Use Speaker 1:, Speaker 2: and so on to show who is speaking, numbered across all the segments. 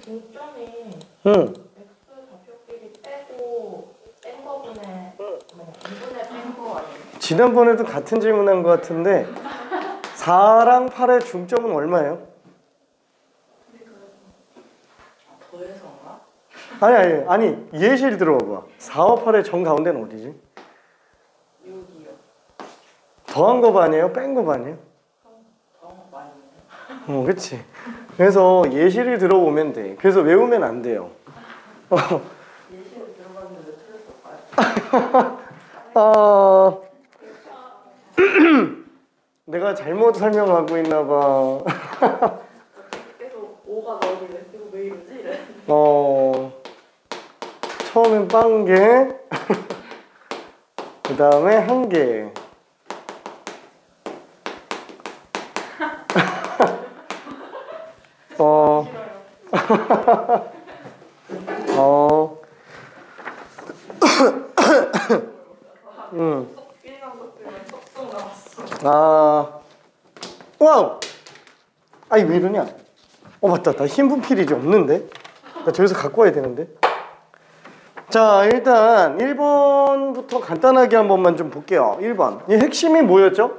Speaker 1: 중점이
Speaker 2: 응.
Speaker 1: x 좌표끼리 빼고 뺀 거분에 2분의 뺀거 아니에요?
Speaker 2: 지난번에도 같은 질문한 것 같은데 4랑 8의 중점은 얼마예요?
Speaker 1: 더해서인가?
Speaker 2: 아니 예시를 들어봐. 4와 8의 정 가운데는 어디지?
Speaker 1: 6이요.
Speaker 2: 더한 거 반이에요? 뺀 거 반이에요?
Speaker 1: 더한 거 아니에요?
Speaker 2: 그치. 그래서 예시를 들어보면 돼. 그래서 외우면 안 돼요.
Speaker 1: 예시를 들어봤는데 왜 틀렸을까요?
Speaker 2: 내가 잘못 설명하고 있나 봐.
Speaker 1: 계속 5가 나오길래 이거 왜 이러지? 이래.
Speaker 2: 처음엔 빵개, 그 다음에 한 개. 와우! 아니, 왜 이러냐? 맞다. 나 흰 분필이 없는데? 나 저기서 갖고 와야 되는데? 자, 일단 1번부터 간단하게 한 번만 좀 볼게요. 1번. 이 핵심이 뭐였죠?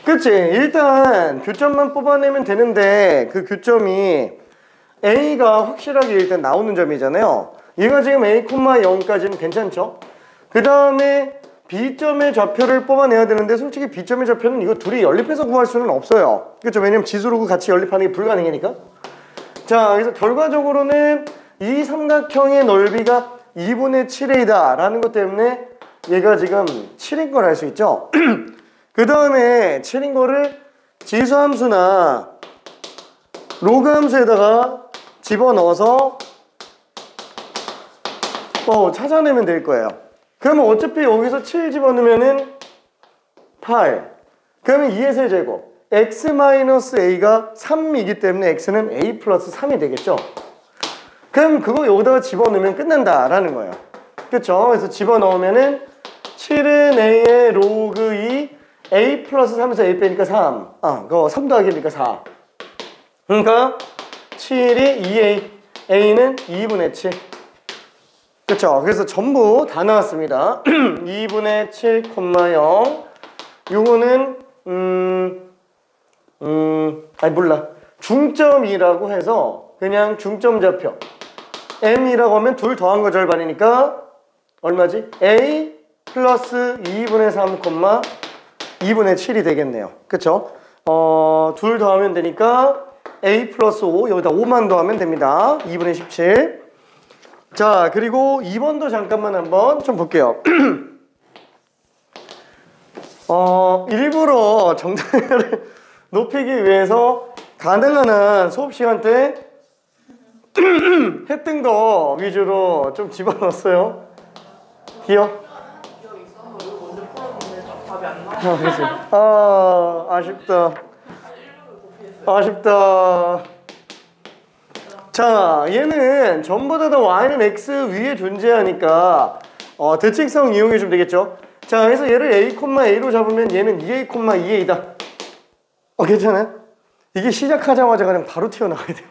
Speaker 2: 그치? 일단 교점만 뽑아내면 되는데 그 교점이 A가 확실하게 일단 나오는 점이잖아요. 얘가 지금 A, 0까지는 괜찮죠? 그 다음에 B점의 좌표를 뽑아내야 되는데 솔직히 B점의 좌표는 이거 둘이 연립해서 구할 수는 없어요. 그렇죠? 왜냐면 지수로 같이 연립하는 게 불가능하니까. 자, 그래서 결과적으로는 이 삼각형의 넓이가 2분의 7이다 라는 것 때문에 얘가 지금 7인 걸 알 수 있죠? 그 다음에 7인 거를 지수함수나 로그함수에다가 집어넣어서 찾아내면 될 거예요. 그러면 어차피 여기서 7 집어넣으면은 8. 그러면 2의 세제곱. x-a가 3이기 때문에 x는 a 플러스 3이 되겠죠? 그럼 그거 여기다가 집어넣으면 끝난다라는 거예요. 그렇죠? 그래서 집어넣으면은 7은 a의 로그 2, a 플러스 3에서 a 빼니까 3. 그거 3 더하기니까 4. 그러니까 7이 2a, a는 2분의 7. 그렇죠? 그래서 전부 다 나왔습니다. 2분의 7, 0. 요거는 몰라. 중점이라고 해서 그냥 중점 좌표 m이라고 하면 둘 더한 거 절반이니까 얼마지? a 플러스 2분의 3, 2분의 7이 되겠네요. 그쵸? 둘 더하면 되니까 a 플러스 5, 여기다 5만 더하면 됩니다. 2분의 17. 자, 그리고 2번도 잠깐만 한번 좀 볼게요. 일부러 정답률을 높이기 위해서 가능한 한 수업 시간 때 했던 거 위주로 좀 집어넣었어요. 기억?
Speaker 1: 기억 있어서 이거 먼저 풀었는데 답이 안 나와.
Speaker 2: 아쉽다. 아쉽다. 자, 얘는 전부 다 y는 x 위에 존재하니까 대칭성 이용해 주면 되겠죠. 자, 그래서 얘를 a, a로 잡으면 얘는 2a, 2a다. 괜찮아요? 이게 시작하자마자 그냥 바로 튀어나와야 돼요.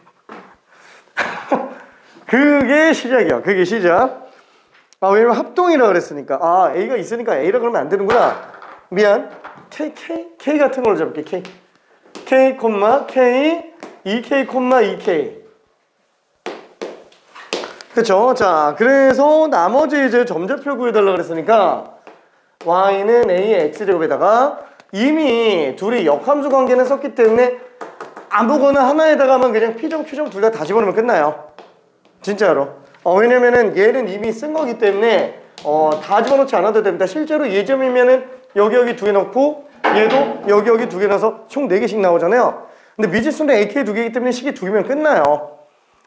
Speaker 2: 그게 시작이야. 그게 시작. 왜냐면 합동이라 그랬으니까. a가 있으니까 a라 그러면 안 되는구나. 미안. k 같은 걸로 잡을게. k, k, k, 2k, 2k. 그쵸? 자, 그래서 나머지 이제 점좌표 구해달라 그랬으니까 y는 a의 x제곱에다가 이미 둘이 역함수 관계는 썼기 때문에 아무거나 하나에다가만 그냥 p점, q점 둘 다 집어넣으면 끝나요. 진짜로. 왜냐면은 얘는 이미 쓴 거기 때문에 다 집어넣지 않아도 됩니다. 실제로 예점이면은 여기 두 개 넣고 얘도 여기 두 개 넣어서 총 4개씩 나오잖아요. 근데 미지수는 ak 두 개이기 때문에 식이 두 개면 끝나요.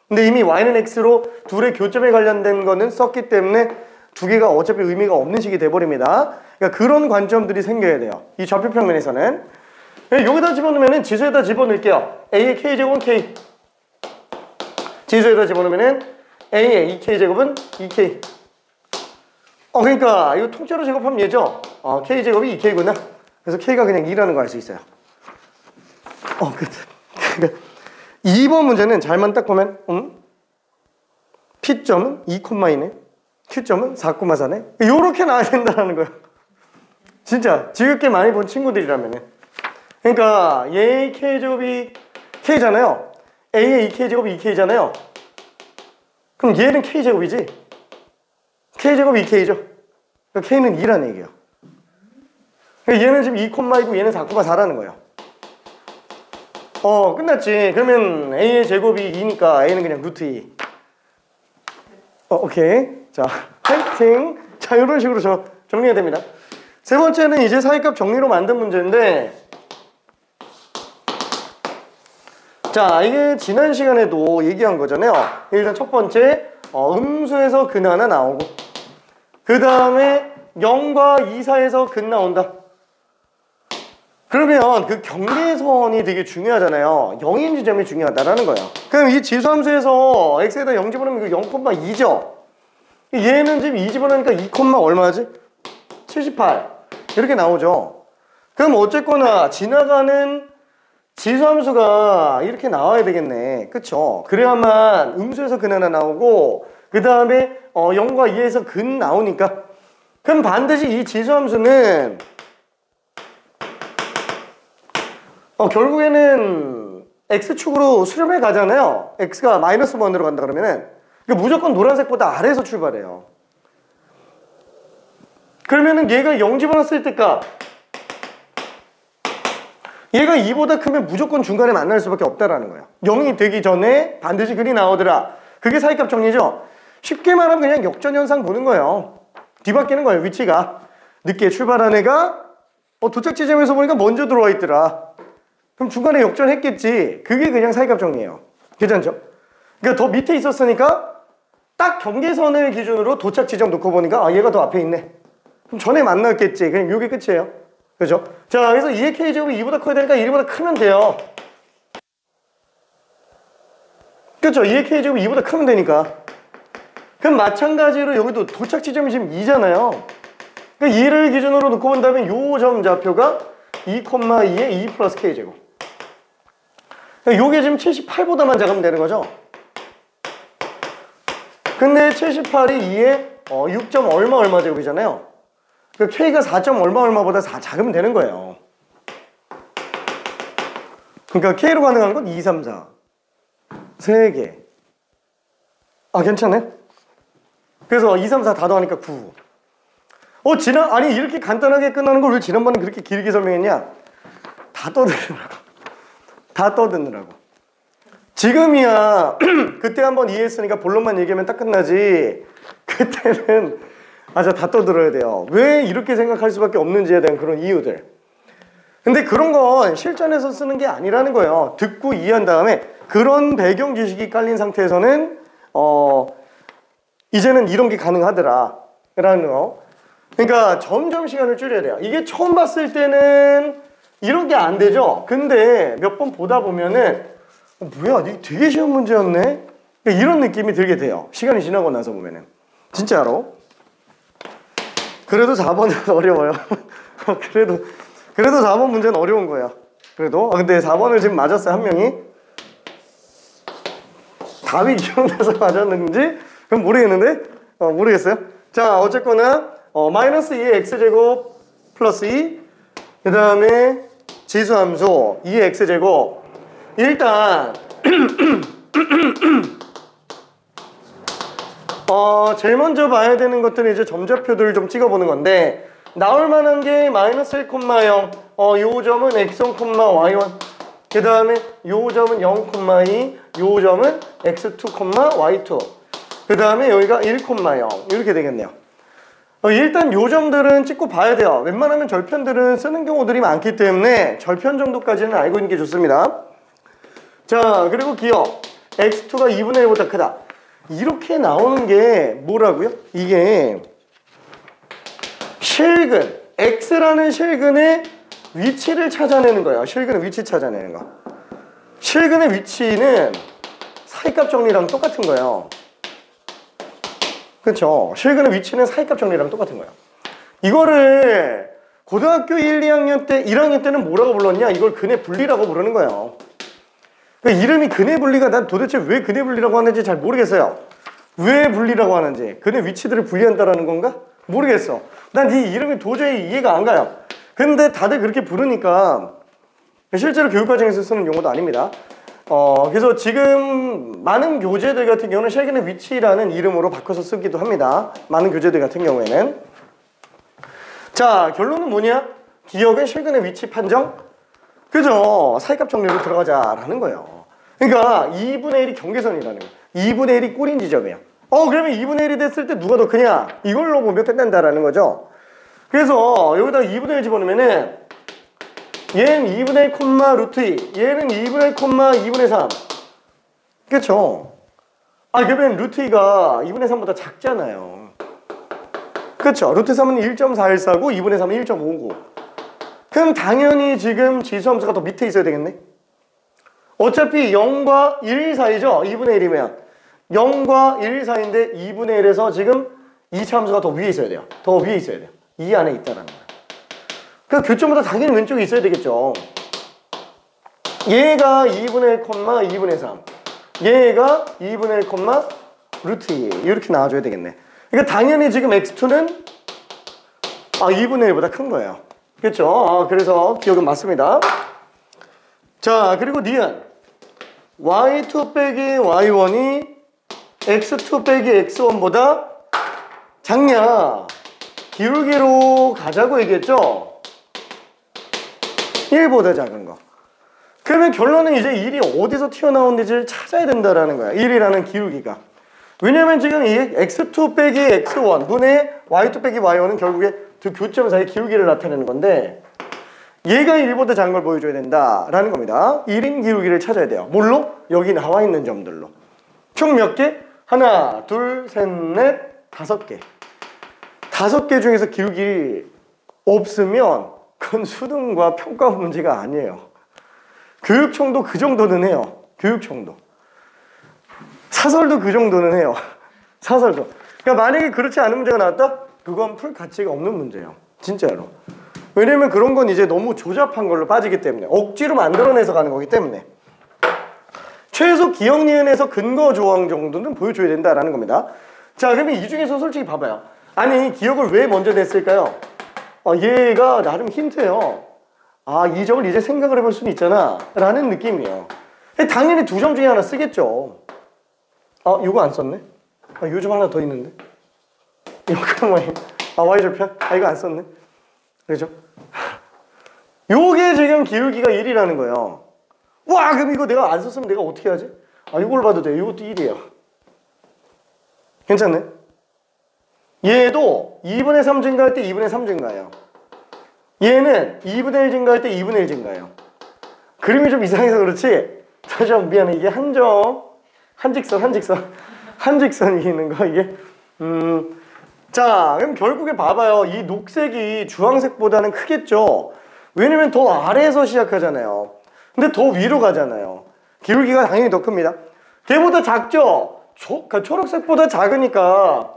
Speaker 2: 근데 이미 y는 x로 둘의 교점에 관련된 거는 썼기 때문에 두 개가 어차피 의미가 없는 식이 돼버립니다. 그러니까 그런 관점들이 생겨야 돼요. 이 좌표평면에서는. 여기다 집어넣으면 지수에다 집어넣을게요. a의 k제곱은 k. 지수에다 집어넣으면 a의 2k제곱은 2k. 그러니까 이거 통째로 제곱하면 얘죠. k제곱이 2k구나. 그래서 k가 그냥 2라는 거 알 수 있어요. 끝. 2번 문제는 잘만 딱 보면 P점은 2,2네, Q점은 4,4네. 요렇게 나와야 된다는 거예요. 진짜 지극히 많이 본 친구들이라면. 그러니까 얘의 K제곱이 K잖아요. A의 2K제곱이 2K잖아요. 그럼 얘는 K제곱이지. K제곱이 2K죠. 그러니까 K는 2라는 얘기예요. 그러니까 얘는 지금 2,2고 얘는 4,4라는 거예요. 끝났지. 그러면 A의 제곱이 2니까 A는 그냥 루트 2. 오케이. 자, 화이팅. 자, 이런 식으로 정리가 됩니다. 세 번째는 이제 사이값 정리로 만든 문제인데, 자, 이게 지난 시간에도 얘기한 거잖아요. 일단 첫 번째, 음수에서 근 하나 나오고, 그 다음에 0과 2 사이에서 근 나온다. 그러면 그 경계선이 되게 중요하잖아요. 0인 지점이 중요하다라는 거예요. 그럼 이 지수함수에서 x에다 0 집어넣으면 이거 0,2죠? 얘는 지금 2 집어넣으니까 2, 얼마지? 78 이렇게 나오죠. 그럼 어쨌거나 지나가는 지수함수가 이렇게 나와야 되겠네. 그쵸? 그래야만 음수에서 근 하나 나오고, 그 다음에 0과 2에서 근 나오니까, 그럼 반드시 이 지수함수는 결국에는 x축으로 수렴해 가잖아요. x가 마이너스 1으로 간다 그러면은 무조건 노란색보다 아래에서 출발해요. 그러면은 얘가 0 집어넣었을 때 값, 얘가 2보다 크면 무조건 중간에 만날 수밖에 없다라는 거예요. 0이 되기 전에 반드시 근이 나오더라. 그게 사이값 정리죠. 쉽게 말하면 그냥 역전현상 보는 거예요. 뒤바뀌는 거예요. 위치가 늦게 출발한 애가 도착 지점에서 보니까 먼저 들어와 있더라. 그럼 중간에 역전했겠지. 그게 그냥 사이값 정리예요. 괜찮죠? 그러니까 더 밑에 있었으니까 딱 경계선을 기준으로 도착 지점 놓고 보니까 얘가 더 앞에 있네. 그럼 전에 만났겠지. 그냥 이게 끝이에요. 그죠? 자, 그래서 2의 K제곱이 2보다 커야 되니까 1보다 크면 돼요. 그죠? 2의 K제곱이 2보다 크면 되니까. 그럼 마찬가지로 여기도 도착 지점이 지금 2잖아요. 그러니까 2를 기준으로 놓고 본다면 요 점 좌표가 2,2의 2 플러스 K제곱. 요게 지금 78보다만 작으면 되는 거죠. 근데 78이 2의 6. 얼마 제곱이잖아요. 그러니까 K가 4. 얼마보다 4 작으면 되는 거예요. 그러니까 K로 가능한 건 2, 3, 4 3개. 괜찮네. 그래서 2, 3, 4 다 더하니까 9. 아니 이렇게 간단하게 끝나는 걸 왜 지난번에 그렇게 길게 설명했냐? 다 떠드느라고. 지금이야 그때 한번 이해했으니까 본론만 얘기하면 딱 끝나지. 그때는 다 떠들어야 돼요. 왜 이렇게 생각할 수밖에 없는지에 대한 그런 이유들. 근데 그런 건 실전에서 쓰는 게 아니라는 거예요. 듣고 이해한 다음에 그런 배경 지식이 깔린 상태에서는 이제는 이런 게 가능하더라 라는 거. 그러니까 점점 시간을 줄여야 돼요. 이게 처음 봤을 때는 이런 게 안 되죠. 근데 몇 번 보다 보면은 뭐야 이게 되게 쉬운 문제였네, 이런 느낌이 들게 돼요. 시간이 지나고 나서 보면은. 진짜로. 그래도 4번은 어려워요. 그래도 4번 문제는 어려운 거야. 그래도 근데 4번을 지금 맞았어요. 한 명이 답이 기억나서 맞았는지 그럼 모르겠는데 모르겠어요. 자, 어쨌거나 마이너스 2의 x제곱 플러스 2, 그 다음에 지수함수 2의 x제곱. 일단 제일 먼저 봐야 되는 것들은 이제 점좌표들을 좀 찍어보는 건데, 나올 만한 게 마이너스 1,0, 요 점은 x1, y1, 그 다음에 요 점은 0,2, 요 점은 x2, y2, 그 다음에 여기가 1,0 이렇게 되겠네요. 일단 요 점들은 찍고 봐야 돼요. 웬만하면 절편들은 쓰는 경우들이 많기 때문에 절편 정도까지는 알고 있는 게 좋습니다. 자, 그리고 기억 x2가 2분의 1보다 크다. 이렇게 나오는 게 뭐라고요? 이게 실근, x라는 실근의 위치를 찾아내는 거예요. 실근의 위치 찾아내는 거. 실근의 위치는 사이값 정리랑 똑같은 거예요. 그렇죠? 실근의 위치는 사이값 정리랑 똑같은 거예요. 이거를 고등학교 1, 2학년 때, 1학년 때는 뭐라고 불렀냐? 이걸 근의 분리라고 부르는 거예요. 그러니까 이름이 근해 분리가 난 도대체 왜 근해 분리라고 하는지 잘 모르겠어요. 왜 분리라고 하는지. 근해 위치들을 분리한다라는 건가? 모르겠어. 난 이 이름이 도저히 이해가 안 가요. 근데 다들 그렇게 부르니까 실제로 교육과정에서 쓰는 용어도 아닙니다. 그래서 지금 많은 교재들 같은 경우는 실근의 위치라는 이름으로 바꿔서 쓰기도 합니다. 많은 교재들 같은 경우에는. 자, 결론은 뭐냐? 기억은 실근의 위치 판정. 그죠? 사이값 정리로 들어가자라는 거예요. 그러니까 2분의 1이 경계선이라는 거예요. 2분의 1이 꼬린 지점이에요. 그러면 2분의 1이 됐을 때 누가 더 크냐? 이걸로 보면 끝난다라는 거죠. 그래서 여기다 2분의 1 집어넣으면은 얘는 2분의 1 콤마 루트 2, 얘는 2분의 1 콤마 2분의 3. 그쵸? 그러면 루트 2가 2분의 3보다 작잖아요. 그쵸? 루트 3은 1.414고 2분의 3은 1.59. 그럼 당연히 지금 지수함수가 더 밑에 있어야 되겠네? 어차피 0과 1 사이죠? 2분의 1이면 0과 1 사이인데 2분의 1에서 지금 2차 함수가 더 위에 있어야 돼요. 더 위에 있어야 돼요. 이 안에 있다라는 거예요. 그러니까 교점보다 당연히 왼쪽에 있어야 되겠죠. 얘가 2분의 1 콤마 2분의 3, 얘가 2분의 1 콤마 루트 2 이렇게 나와줘야 되겠네. 그러니까 당연히 지금 x2는 2분의 1보다 큰 거예요. 그렇죠? 그래서 기억은 맞습니다. 자, 그리고 니은 y2 빼기 y1이 x2 빼기 x1보다 작냐? 기울기로 가자고 얘기했죠? 1보다 작은 거. 그러면 결론은 이제 1이 어디서 튀어나오는지를 찾아야 된다라는 거야. 1이라는 기울기가. 왜냐면 지금 이 x2 빼기 x1 분의 y2 빼기 y1은 결국에 두 교점 사이의 기울기를 나타내는 건데 얘가 1보다 작은 걸 보여줘야 된다라는 겁니다. 1인 기울기를 찾아야 돼요. 뭘로? 여기 나와 있는 점들로. 총 몇 개? 하나, 둘, 셋, 넷, 5개. 5개 중에서 기울기 없으면 그건 수능과 평가 문제가 아니에요. 교육청도 그 정도는 해요. 교육청도. 사설도 그 정도는 해요. 사설도. 그러니까 만약에 그렇지 않은 문제가 나왔다? 그건 풀 가치가 없는 문제예요. 진짜로. 왜냐면 그런 건 이제 너무 조잡한 걸로 빠지기 때문에 억지로 만들어내서 가는 거기 때문에 최소 기억 니은에서 근거 조항 정도는 보여줘야 된다라는 겁니다. 자, 그러면 이 중에서 솔직히 봐봐요. 아니, 기억을 왜 먼저 냈을까요? 얘가 나름 힌트예요. 이 점을 이제 생각을 해볼 수는 있잖아 라는 느낌이에요. 당연히 2점 중에 하나 쓰겠죠. 이거 안 썼네? 요즘 하나 더 있는데? 이거 그냥 y절편? 이거 안 썼네? 그죠? 요게 지금 기울기가 1이라는 거예요. 와, 그럼 이거 내가 안 썼으면 내가 어떻게 하지? 이걸 봐도 돼. 이것도 1이에요. 괜찮네? 얘도 2분의 3 증가할 때 2분의 3 증가해요. 얘는 2분의 1 증가할 때 2분의 1 증가해요. 그림이 좀 이상해서 그렇지? 사실 미안해. 이게 한직선이 있는 거 이게. 자, 그럼 결국에 봐봐요. 이 녹색이 주황색보다는 크겠죠? 왜냐면 더 아래에서 시작하잖아요. 근데 더 위로 가잖아요. 기울기가 당연히 더 큽니다. 걔보다 작죠? 그러니까 초록색보다 작으니까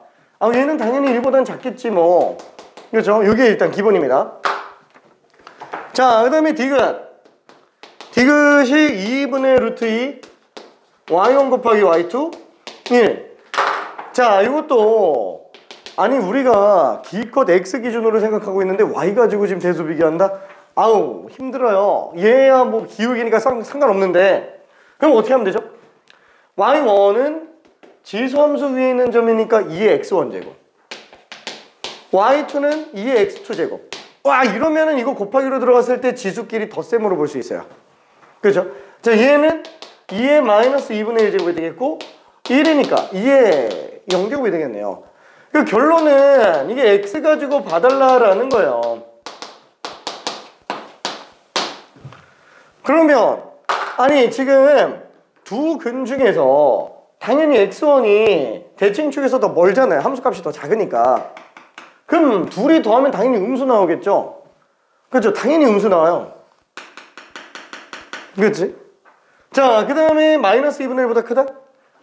Speaker 2: 얘는 당연히 1보다는 작겠지 뭐. 그렇죠? 이게 일단 기본입니다. 자, 그 다음에 디귿. 디귿이 2분의 루트 2 y1 곱하기 y2 1. 자, 이것도 우리가 기껏 x 기준으로 생각하고 있는데 y 가지고 지금 대수 비교한다? 힘들어요. 얘야 뭐 기울기니까 상관없는데 그럼 어떻게 하면 되죠? y1은 지수함수 위에 있는 점이니까 2의 x1제곱, y2는 2의 x2제곱. 이러면은 이거 곱하기로 들어갔을 때 지수끼리 덧셈으로 볼 수 있어요. 그렇죠? 자, 얘는 2의 마이너스 2분의 1제곱이 되겠고 1이니까 2의 0제곱이 되겠네요. 그 결론은 이게 x 가지고 봐달라라는 거예요. 그러면 지금 두 근 중에서 당연히 x1이 대칭축에서 더 멀잖아요. 함수값이 더 작으니까. 그럼 둘이 더하면 당연히 음수 나오겠죠? 그렇죠? 당연히 음수 나와요. 그렇지? 자, 그 다음에 마이너스 2분의 1보다 크다?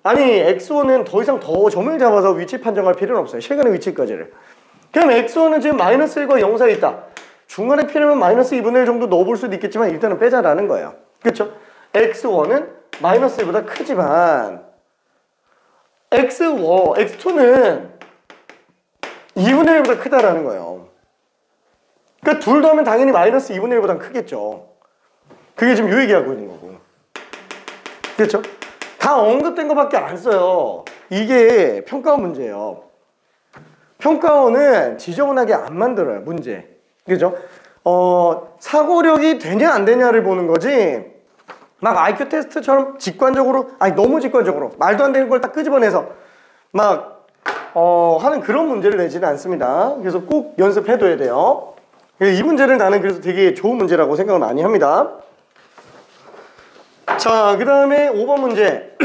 Speaker 2: x1은 더 이상 더 점을 잡아서 위치 판정할 필요는 없어요. 실간의 위치까지를. 그럼 x1은 지금 마이너스 1과 0 사이에 있다. 중간에 필요하면 마이너스 2분의 1 정도 넣어볼 수도 있겠지만 일단은 빼자라는 거예요. 그렇죠? x1은 마이너스 1보다 크지만 x2는 2분의 1보다 크다라는 거예요. 그러니까 둘 더하면 당연히 마이너스 2분의 1보다 크겠죠. 그게 지금 요 얘기하고 있는 거고. 그렇죠? 다 언급된 것밖에 안 써요. 이게 평가원 문제예요. 평가원은 지저분하게 안 만들어요, 문제. 그죠? 사고력이 되냐 안 되냐를 보는 거지 막 IQ 테스트처럼 직관적으로, 아니 너무 직관적으로 말도 안 되는 걸 딱 끄집어내서 막 하는 그런 문제를 내지는 않습니다. 그래서 꼭 연습해둬야 돼요. 이 문제를 나는 그래서 되게 좋은 문제라고 생각을 많이 합니다. 자, 그 다음에 5번 문제.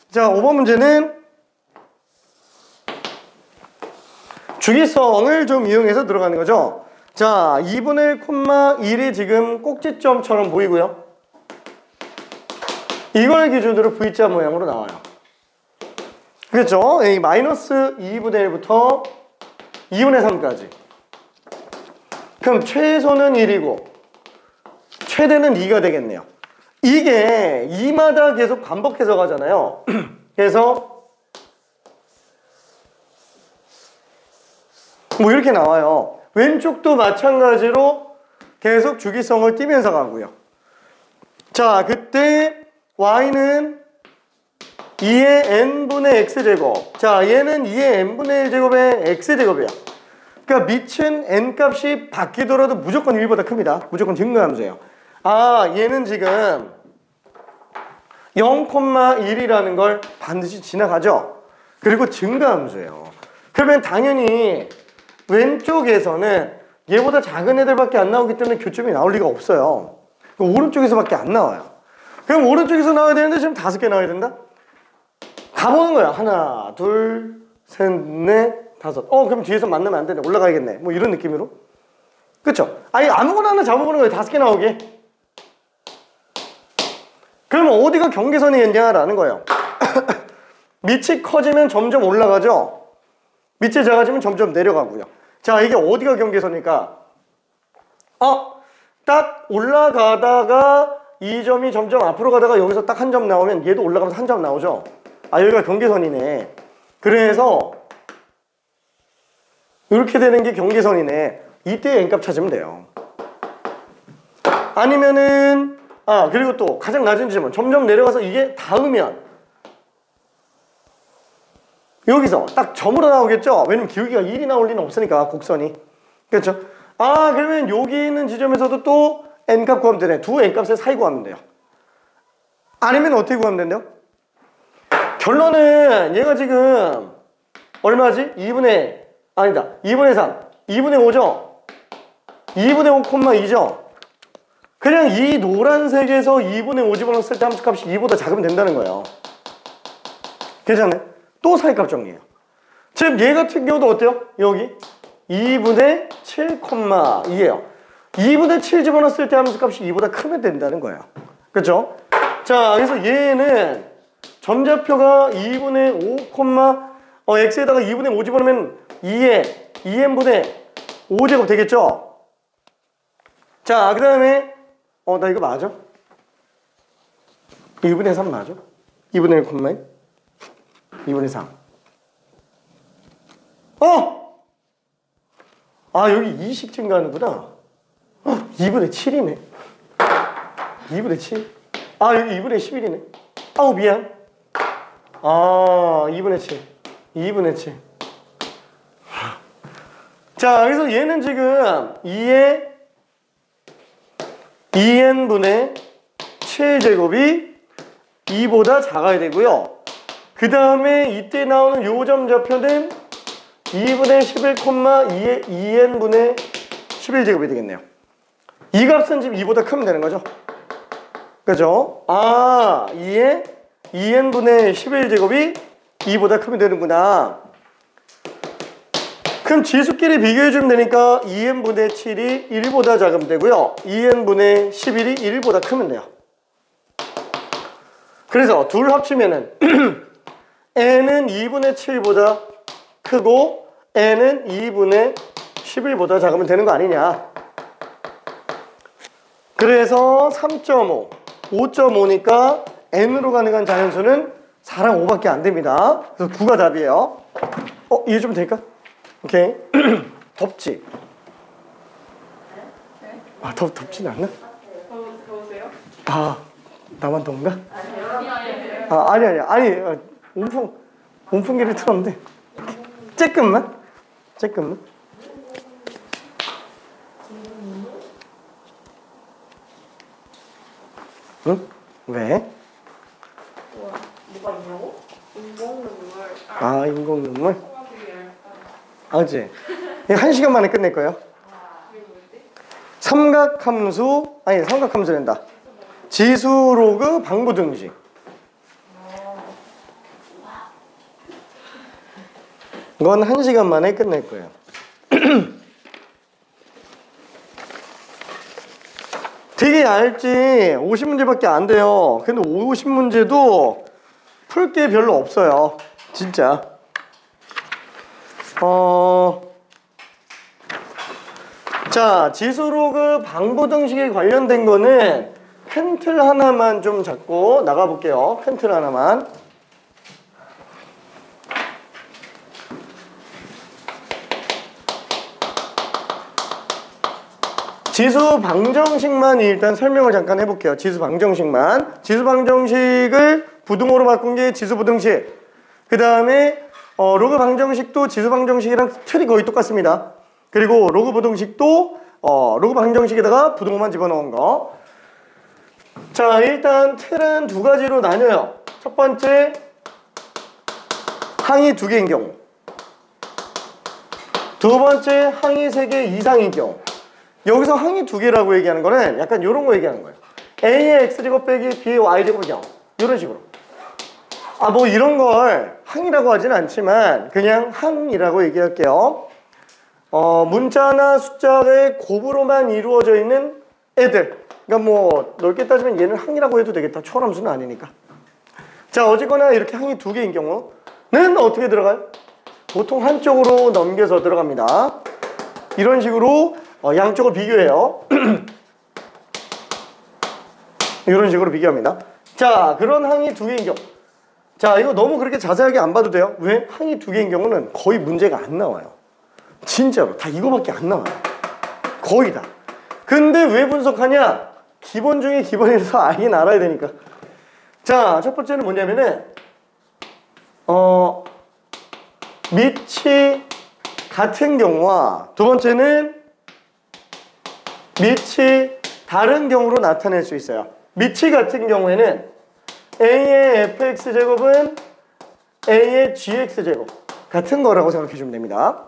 Speaker 2: 자, 5번 문제는 주기성을 좀 이용해서 들어가는 거죠. 자, 2분의 1,1이 지금 꼭지점처럼 보이고요. 이걸 기준으로 V자 모양으로 나와요. 그렇죠? 이 마이너스 2분의 1부터 2분의 3까지. 그럼 최소는 1이고 최대는 2가 되겠네요. 이게 2마다 계속 반복해서 가잖아요. 그래서 뭐 이렇게 나와요. 왼쪽도 마찬가지로 계속 주기성을 띠면서 가고요. 자, 그때 y는 2의 n분의 x제곱. 자, 얘는 2의 n분의 1제곱의 x제곱이야. 그러니까 미친 n값이 바뀌더라도 무조건 1보다 큽니다. 무조건 증가함수예요. 아, 얘는 지금 0,1이라는 걸 반드시 지나가죠. 그리고 증가함수예요. 그러면 당연히 왼쪽에서는 얘보다 작은 애들밖에 안 나오기 때문에 교점이 나올 리가 없어요. 오른쪽에서밖에 안 나와요. 그럼 오른쪽에서 나와야 되는데 지금 5개 나와야 된다? 가보는 거야. 하나, 둘, 셋, 넷, 다섯. 그럼 뒤에서 만나면 안 되네. 올라가야겠네. 뭐 이런 느낌으로. 그쵸? 아니, 아무거나 하나 잡아보는 거예요. 5개 나오게. 그러면 어디가 경계선이겠냐라는 거예요. 밑이 커지면 점점 올라가죠? 밑이 작아지면 점점 내려가고요. 자, 이게 어디가 경계선일까? 딱 올라가다가 이 점이 점점 앞으로 가다가 여기서 딱 한 점 나오면 얘도 올라가면서 한 점 나오죠? 아, 여기가 경계선이네. 그래서 이렇게 되는 게 경계선이네. 이때 n값 찾으면 돼요. 아니면은 그리고 또 가장 낮은 지점은 점점 내려가서 이게 닿으면 여기서 딱 점으로 나오겠죠? 왜냐면 기울기가 1이 나올 리는 없으니까 곡선이. 그렇죠? 그러면 여기 있는 지점에서도 또 n값 구하면 되네. 두 n값의 사이 구하면 돼요. 아니면 어떻게 구하면 된대요? 결론은 얘가 지금 얼마지? 2분의 3, 2분의 5죠? 2분의 5,2죠? 그냥 이 노란색에서 2분의 5 집어넣었을 때 함수값이 2보다 작으면 된다는 거예요. 괜찮네? 또 사이값 정리해요. 지금 얘 같은 경우도 어때요? 여기 2분의 7,2예요. 2분의 7 집어넣었을 때 함수값이 2보다 크면 된다는 거예요. 그렇죠? 자, 그래서 얘는 점좌표가 2분의 5, x에다가 2분의 5 집어넣으면 2n분의 5제곱 되겠죠? 자, 그 다음에 나 이거 맞아? 2분의 3 맞아? 2분의 1, 2분의 3. 여기 2씩 증가하는구나. 2분의 7이네. 2분의 7. 여기 2분의 11이네. 미안. 2분의 7. 2분의 7. 자, 그래서 얘는 지금 2의 2n분의 7제곱이 2보다 작아야 되고요. 그 다음에 이때 나오는 요 점좌표는 2분의 11,2의 2n분의 11제곱이 되겠네요. 이 값은 지금 2보다 크면 되는 거죠. 그죠? 2의 2n분의 11제곱이 2보다 크면 되는구나. 그럼 지수끼리 비교해주면 되니까 2n분의 7이 1보다 작으면 되고요. 2n분의 11이 1보다 크면 돼요. 그래서 둘 합치면은 n은 2분의 7보다 크고 n은 2분의 11보다 작으면 되는 거 아니냐. 그래서 3.5, 5.5니까 n으로 가능한 자연수는 4랑 5밖에 안 됩니다. 그래서 9가 답이에요. 이해 좀 될까? 오케이. 덥지? 아, 덥진 않나?
Speaker 1: 더우세요?
Speaker 2: 아, 나만 더운가?
Speaker 1: 아니요.
Speaker 2: 아, 아니, 온풍기를 틀었는데. 쬐끔만? 응? 왜?
Speaker 1: 뭐가 있냐고? 인공눈물.
Speaker 2: 아, 인공눈물?
Speaker 1: 되게
Speaker 2: 아, 그치? 이거 1시간 만에 끝낼 거예요. 삼각함수된다. 지수로그 방부등식. 이건 1시간 만에 끝낼 거예요. 되게 얇지. 50문제밖에 안 돼요. 근데 50문제도 풀 게 별로 없어요. 진짜. 자, 지수로그 방부등식에 관련된 거는 큰 틀 하나만 좀 잡고 나가볼게요. 큰 틀 하나만. 지수 방정식만 일단 설명을 잠깐 해볼게요. 지수 방정식만. 지수 방정식을 부등호로 바꾼 게 지수 부등식. 그 다음에 로그 방정식도 지수 방정식이랑 틀이 거의 똑같습니다. 그리고 로그 부등식도 로그 방정식에다가 부등호만 집어넣은 거. 자, 일단 틀은 두 가지로 나뉘어요. 첫 번째, 항이 2개인 경우. 두 번째, 항이 3개 이상인 경우. 여기서 항이 2개라고 얘기하는 거는 약간 이런 거 얘기하는 거예요. a의 x제곱 빼기 b의 y제곱의 경우. 이런 식으로. 뭐 이런 걸 항이라고 하진 않지만 그냥 항이라고 얘기할게요. 문자나 숫자의 곱으로만 이루어져 있는 애들. 그러니까 뭐 넓게 따지면 얘는 항이라고 해도 되겠다. 초함수는 아니니까. 자, 어쨌거나 이렇게 항이 2개인 경우는 어떻게 들어가요? 보통 한쪽으로 넘겨서 들어갑니다. 이런 식으로 양쪽을 비교해요. 이런 식으로 비교합니다. 자, 그런 항이 2개인 경우. 자, 이거 너무 그렇게 자세하게 안 봐도 돼요. 왜? 항이 2개인 경우는 거의 문제가 안 나와요. 진짜로 다 이거밖에 안 나와요. 거의 다. 근데 왜 분석하냐? 기본 중에 기본이라서 알긴 알아야 되니까. 자, 첫 번째는 뭐냐면은 밑이 같은 경우와 두 번째는 밑이 다른 경우로 나타낼 수 있어요. 밑이 같은 경우에는 a의 fx제곱은 a의 gx제곱 같은 거라고 생각해 주면 됩니다.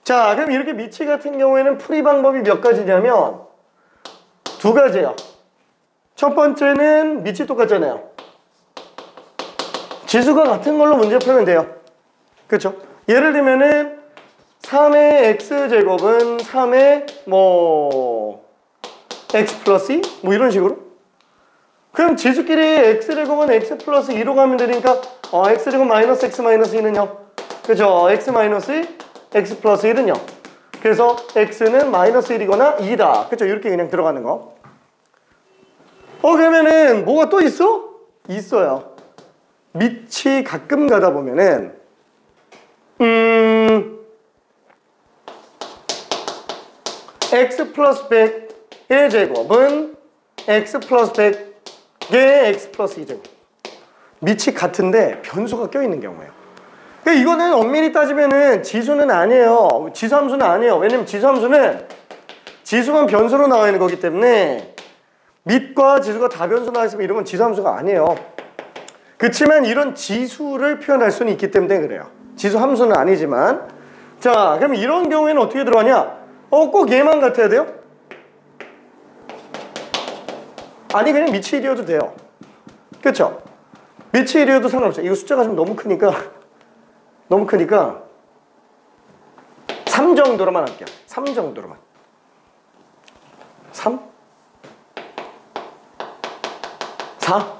Speaker 2: 자, 그럼 이렇게 밑이 같은 경우에는 풀이 방법이 몇 가지냐면 두 가지예요. 첫 번째는 밑이 똑같잖아요. 지수가 같은 걸로 문제 풀면 돼요. 그렇죠? 예를 들면은 3의 x제곱은 3의 x 플러스 2? 뭐 이런 식으로. 그럼 지수끼리 x제곱은 x 플러스 2로 가면 되니까 x제곱 마이너스 x 마이너스 2는요. 그죠? x 마이너스 2, x 플러스 1은요. 그래서 x는 마이너스 1이거나 2다. 그죠? 이렇게 그냥 들어가는 거. 그러면은 뭐가 또 있어? 있어요. 밑이 가끔 가다 보면은 x 플러스 100의 제곱은 x 플러스 100의 x 플러스 2제곱. 밑이 같은데 변수가 껴있는 경우예요. 그러니까 이거는 엄밀히 따지면은 지수는 아니에요. 지수함수는 아니에요. 왜냐면 지수함수는 지수만 변수로 나와 있는 거기 때문에 밑과 지수가 다 변수 나와 있으면 이런 건 지수함수가 아니에요. 그렇지만 이런 지수를 표현할 수는 있기 때문에 그래요. 지수함수는 아니지만. 자, 그럼 이런 경우에는 어떻게 들어가냐? 꼭 얘만 같아야 돼요? 아니, 그냥 밑이 1이어도 돼요. 그쵸? 밑이 1이어도 상관없어요. 이거 숫자가 좀 너무 크니까 3 정도로만 할게요. 3 정도로만. 3? 4?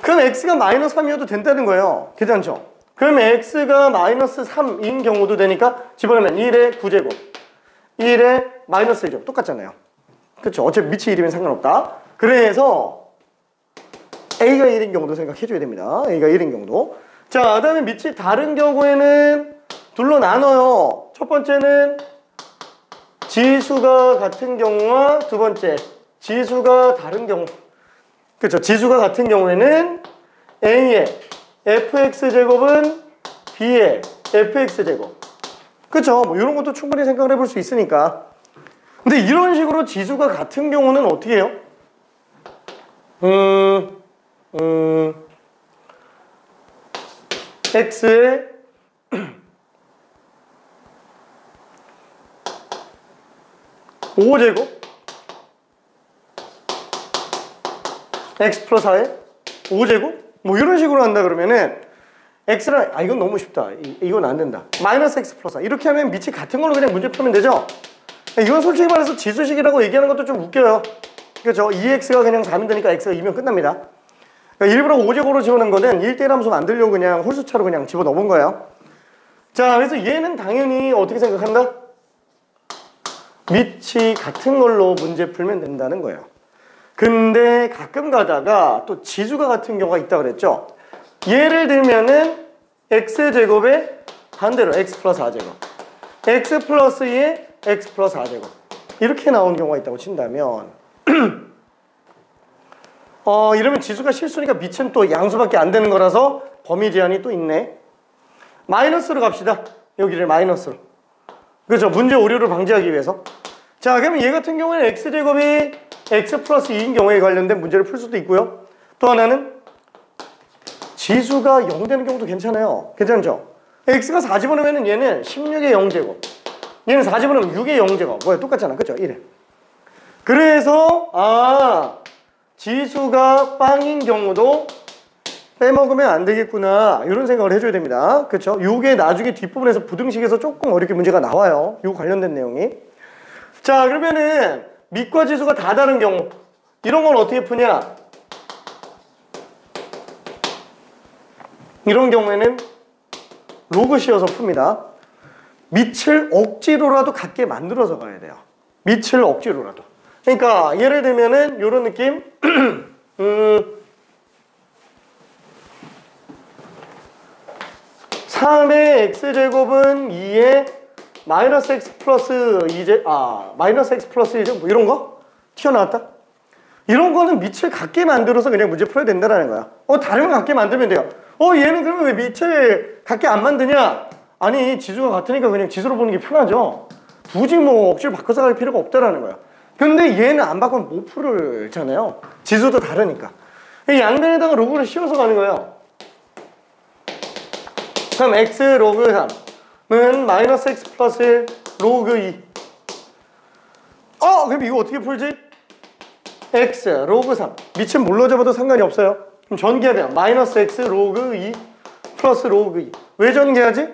Speaker 2: 그럼 x가 마이너스 3이어도 된다는 거예요. 괜찮죠? 그럼 x가 마이너스 3인 경우도 되니까 집어넣으면 1의 9제곱 1의 마이너스 1제곱 똑같잖아요. 그렇죠? 어차피 밑이 1이면 상관없다. 그래서 A가 1인 경우도 생각해줘야 됩니다. A가 1인 경우도. 자, 그 다음에 밑이 다른 경우에는 둘로 나눠요. 첫 번째는 지수가 같은 경우와 두 번째 지수가 다른 경우. 그렇죠. 지수가 같은 경우에는 A의 fx제곱은 B의 fx제곱. 그렇죠. 뭐 이런 것도 충분히 생각을 해볼 수 있으니까. 근데 이런 식으로 지수가 같은 경우는 어떻게 해요? x의 (5제곱) x 플러스 4의 (5제곱) 뭐 이런 식으로 한다 그러면은 x랑 이건 너무 쉽다. 이건 안 된다. 마이너스 x 플러스 4 이렇게 하면 밑이 같은 걸로 그냥 문제 풀면 되죠. 이건 솔직히 말해서 지수식이라고 얘기하는 것도 좀 웃겨요. 그렇죠. 2x가 그냥 4면 되니까 x가 2면 끝납니다. 그러니까 일부러 5제곱으로 집어넣은 거는 1대1 함수 만들려고 그냥 홀수차로 그냥 집어넣은 거예요. 자, 그래서 얘는 당연히 어떻게 생각한다? 밑이 같은 걸로 문제 풀면 된다는 거예요. 근데 가끔 가다가 또 지수가 같은 경우가 있다 그랬죠. 예를 들면은 x제곱의 반대로 x 플러스 4제곱 x 플러스 2의 x 플러스 4제곱 이렇게 나오는 경우가 있다고 친다면 이러면 지수가 실수니까 밑은 또 양수밖에 안 되는 거라서 범위 제한이 또 있네. 마이너스로 갑시다. 여기를 마이너스로. 그렇죠. 문제 오류를 방지하기 위해서. 자, 그러면 얘 같은 경우에는 x제곱이 x 플러스 2인 경우에 관련된 문제를 풀 수도 있고요. 또 하나는 지수가 0 되는 경우도 괜찮아요. 괜찮죠? x가 4 집어넣으면 얘는 16의 0제곱 얘는 4 집어넣으면 6의 0제곱 뭐야 똑같잖아. 그쵸? 이래. 그래서 지수가 빵인 경우도 빼먹으면 안 되겠구나 이런 생각을 해줘야 됩니다. 그쵸? 요게 나중에 뒷부분에서 부등식에서 조금 어렵게 문제가 나와요. 요 관련된 내용이. 자, 그러면은 밑과 지수가 다 다른 경우 이런 건 어떻게 푸냐? 이런 경우에는 로그 씌워서 풉니다. 밑을 억지로라도 같게 만들어서 가야 돼요. 밑을 억지로라도. 그러니까 예를 들면은 요런 느낌 3의 x제곱은 2의 마이너스 x 플러스 2제 마이너스 x 플러스 1제 뭐 이런 거? 튀어나왔다? 이런 거는 밑을 같게 만들어서 그냥 문제 풀어야 된다는 거야. 다른 거 같게 만들면 돼요. 얘는 그러면 왜 밑을 같게 안 만드냐? 아니, 지수가 같으니까 그냥 지수로 보는 게 편하죠. 굳이 뭐 억지로 바꿔서 갈 필요가 없다라는 거야. 근데 얘는 안 바꾸면 못 풀잖아요. 지수도 다르니까. 양변에다가 로그를 씌워서 가는 거예요. 그럼 x 로그 3은 마이너스 x 플러스 1 로그 2. 그럼 이거 어떻게 풀지? x 로그 3 밑은 뭘로 잡아도 상관이 없어요. 그럼 전개하면 마이너스 x 로그 2 플러스 로그 2. 왜 전개하지?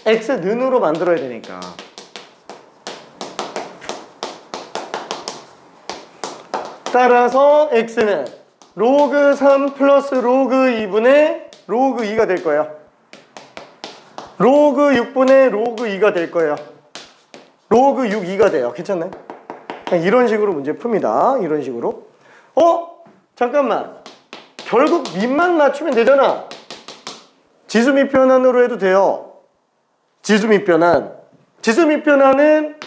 Speaker 2: x 는으로 만들어야 되니까. 따라서 x는 로그 3 플러스 로그 2분의 로그 2가 될 거예요. 로그 6분의 로그 2가 될 거예요. 로그 6, 2가 돼요. 괜찮나요? 이런 식으로 문제 풉니다. 이런 식으로. 잠깐만. 결국 밑만 맞추면 되잖아. 지수 밑변환으로 해도 돼요. 지수 밑변환. 지수 밑변환은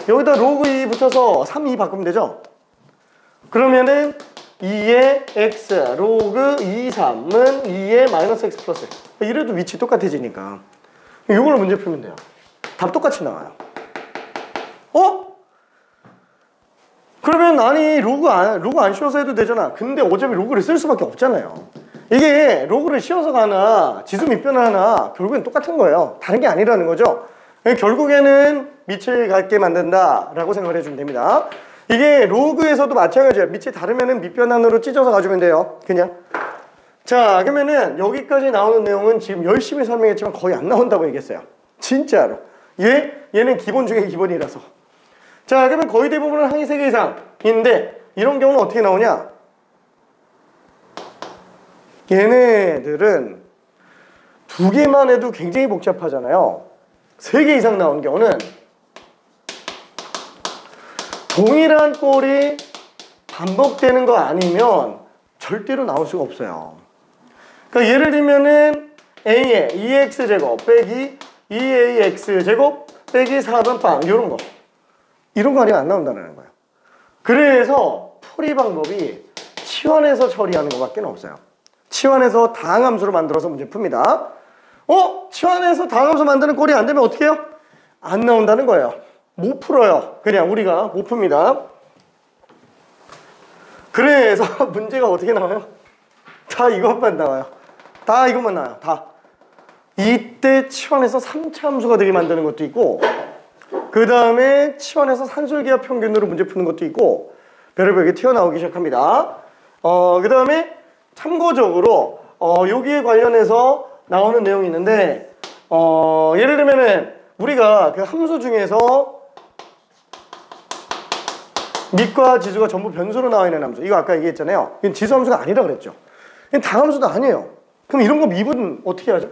Speaker 2: 여기다 로그 2 붙여서 3, 2 바꾸면 되죠. 그러면은 2의 x 로그 2, 3은 2의 마이너스 x 플러스 1. 이래도 위치 똑같아지니까 이걸로 문제 풀면 돼요. 답 똑같이 나와요. 그러면 아니 로그 안 씌워서 해도 되잖아. 근데 어차피 로그를 쓸 수밖에 없잖아요. 이게 로그를 씌워서 가나 지수 밑변하나 결국엔 똑같은 거예요. 다른 게 아니라는 거죠. 결국에는 밑을 같게 만든다라고 생각을 해주면 됩니다. 이게 로그에서도 마찬가지예요. 밑이 다르면은 밑변환으로 찢어서 가주면 돼요. 그냥. 자, 그러면은 여기까지 나오는 내용은 지금 열심히 설명했지만 거의 안 나온다고 얘기했어요. 진짜로. 얘는 기본 중에 기본이라서. 자, 그러면 거의 대부분은 항이 3개 이상인데 이런 경우는 어떻게 나오냐? 얘네들은 2개만 해도 굉장히 복잡하잖아요. 3개 이상 나온 경우는 동일한 꼴이 반복되는 거 아니면 절대로 나올 수가 없어요. 그러니까 예를 들면은 A에 2x제곱 빼기 2ax제곱 빼기 4번 빵 이런 거. 이런 거 아니면 안 나온다는 거예요. 그래서 풀이 방법이 치환해서 처리하는 것밖에 없어요. 치환해서 다항함수로 만들어서 문제 풉니다. 치환해서 다항함수 만드는 꼴이 안 되면 어떻게 해요? 안 나온다는 거예요. 못 풀어요. 그냥 우리가 못 풉니다. 그래서 문제가 어떻게 나와요? 다 이것만 나와요. 다 이것만 나와요. 다. 이때 치환해서 3차 함수가 되게 만드는 것도 있고, 그 다음에 치환해서 산술기하 평균으로 문제 푸는 것도 있고, 별의별 게 튀어나오기 시작합니다. 그 다음에 참고적으로 여기에 관련해서 나오는 내용이 있는데, 예를 들면은 우리가 그 함수 중에서 밑과 지수가 전부 변수로 나와 있는 함수, 이거 아까 얘기했잖아요. 이건 지수 함수가 아니라 그랬죠. 이건 다함수도 아니에요. 그럼 이런 거 미분 어떻게 하죠?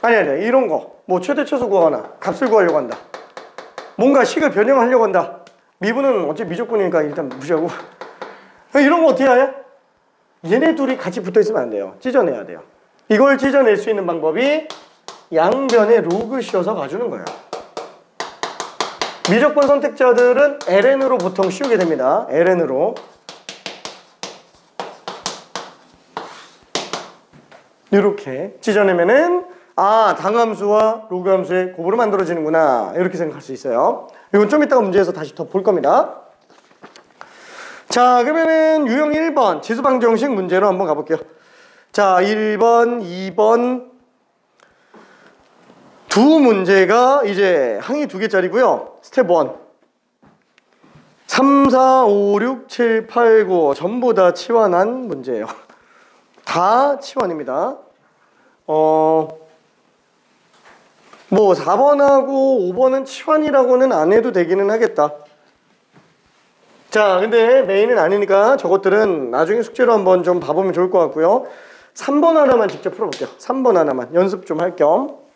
Speaker 2: 아니 이런 거 뭐 최대 최소 구하거나 값을 구하려고 한다, 뭔가 식을 변형하려고 한다, 미분은 어차피 미적분이니까 일단 무시하고 이런 거 어떻게 해요? 얘네 둘이 같이 붙어 있으면 안 돼요. 찢어내야 돼요. 이걸 찢어낼 수 있는 방법이 양변에 로그 씌워서 가주는 거예요. 미적분 선택자들은 ln으로 보통 씌우게 됩니다. ln으로 이렇게 찢어내면은 당함수와 로그함수의 곱으로 만들어지는구나, 이렇게 생각할 수 있어요. 이건 좀 이따가 문제에서 다시 더 볼 겁니다. 자, 그러면은 유형 1번 지수방정 형식 문제로 한번 가볼게요. 자, 1번, 2번 두 문제가 이제 항이 2개짜리고요. 스텝 1 3, 4, 5, 6, 7, 8, 9 전부 다 치환한 문제예요. 다 치환입니다. 뭐 4번하고 5번은 치환이라고는 안 해도 되기는 하겠다. 자, 근데 메인은 아니니까 저것들은 나중에 숙제로 한번 좀 봐보면 좋을 것 같고요. 3번 하나만 직접 풀어볼게요. 3번 하나만 연습 좀 할 겸.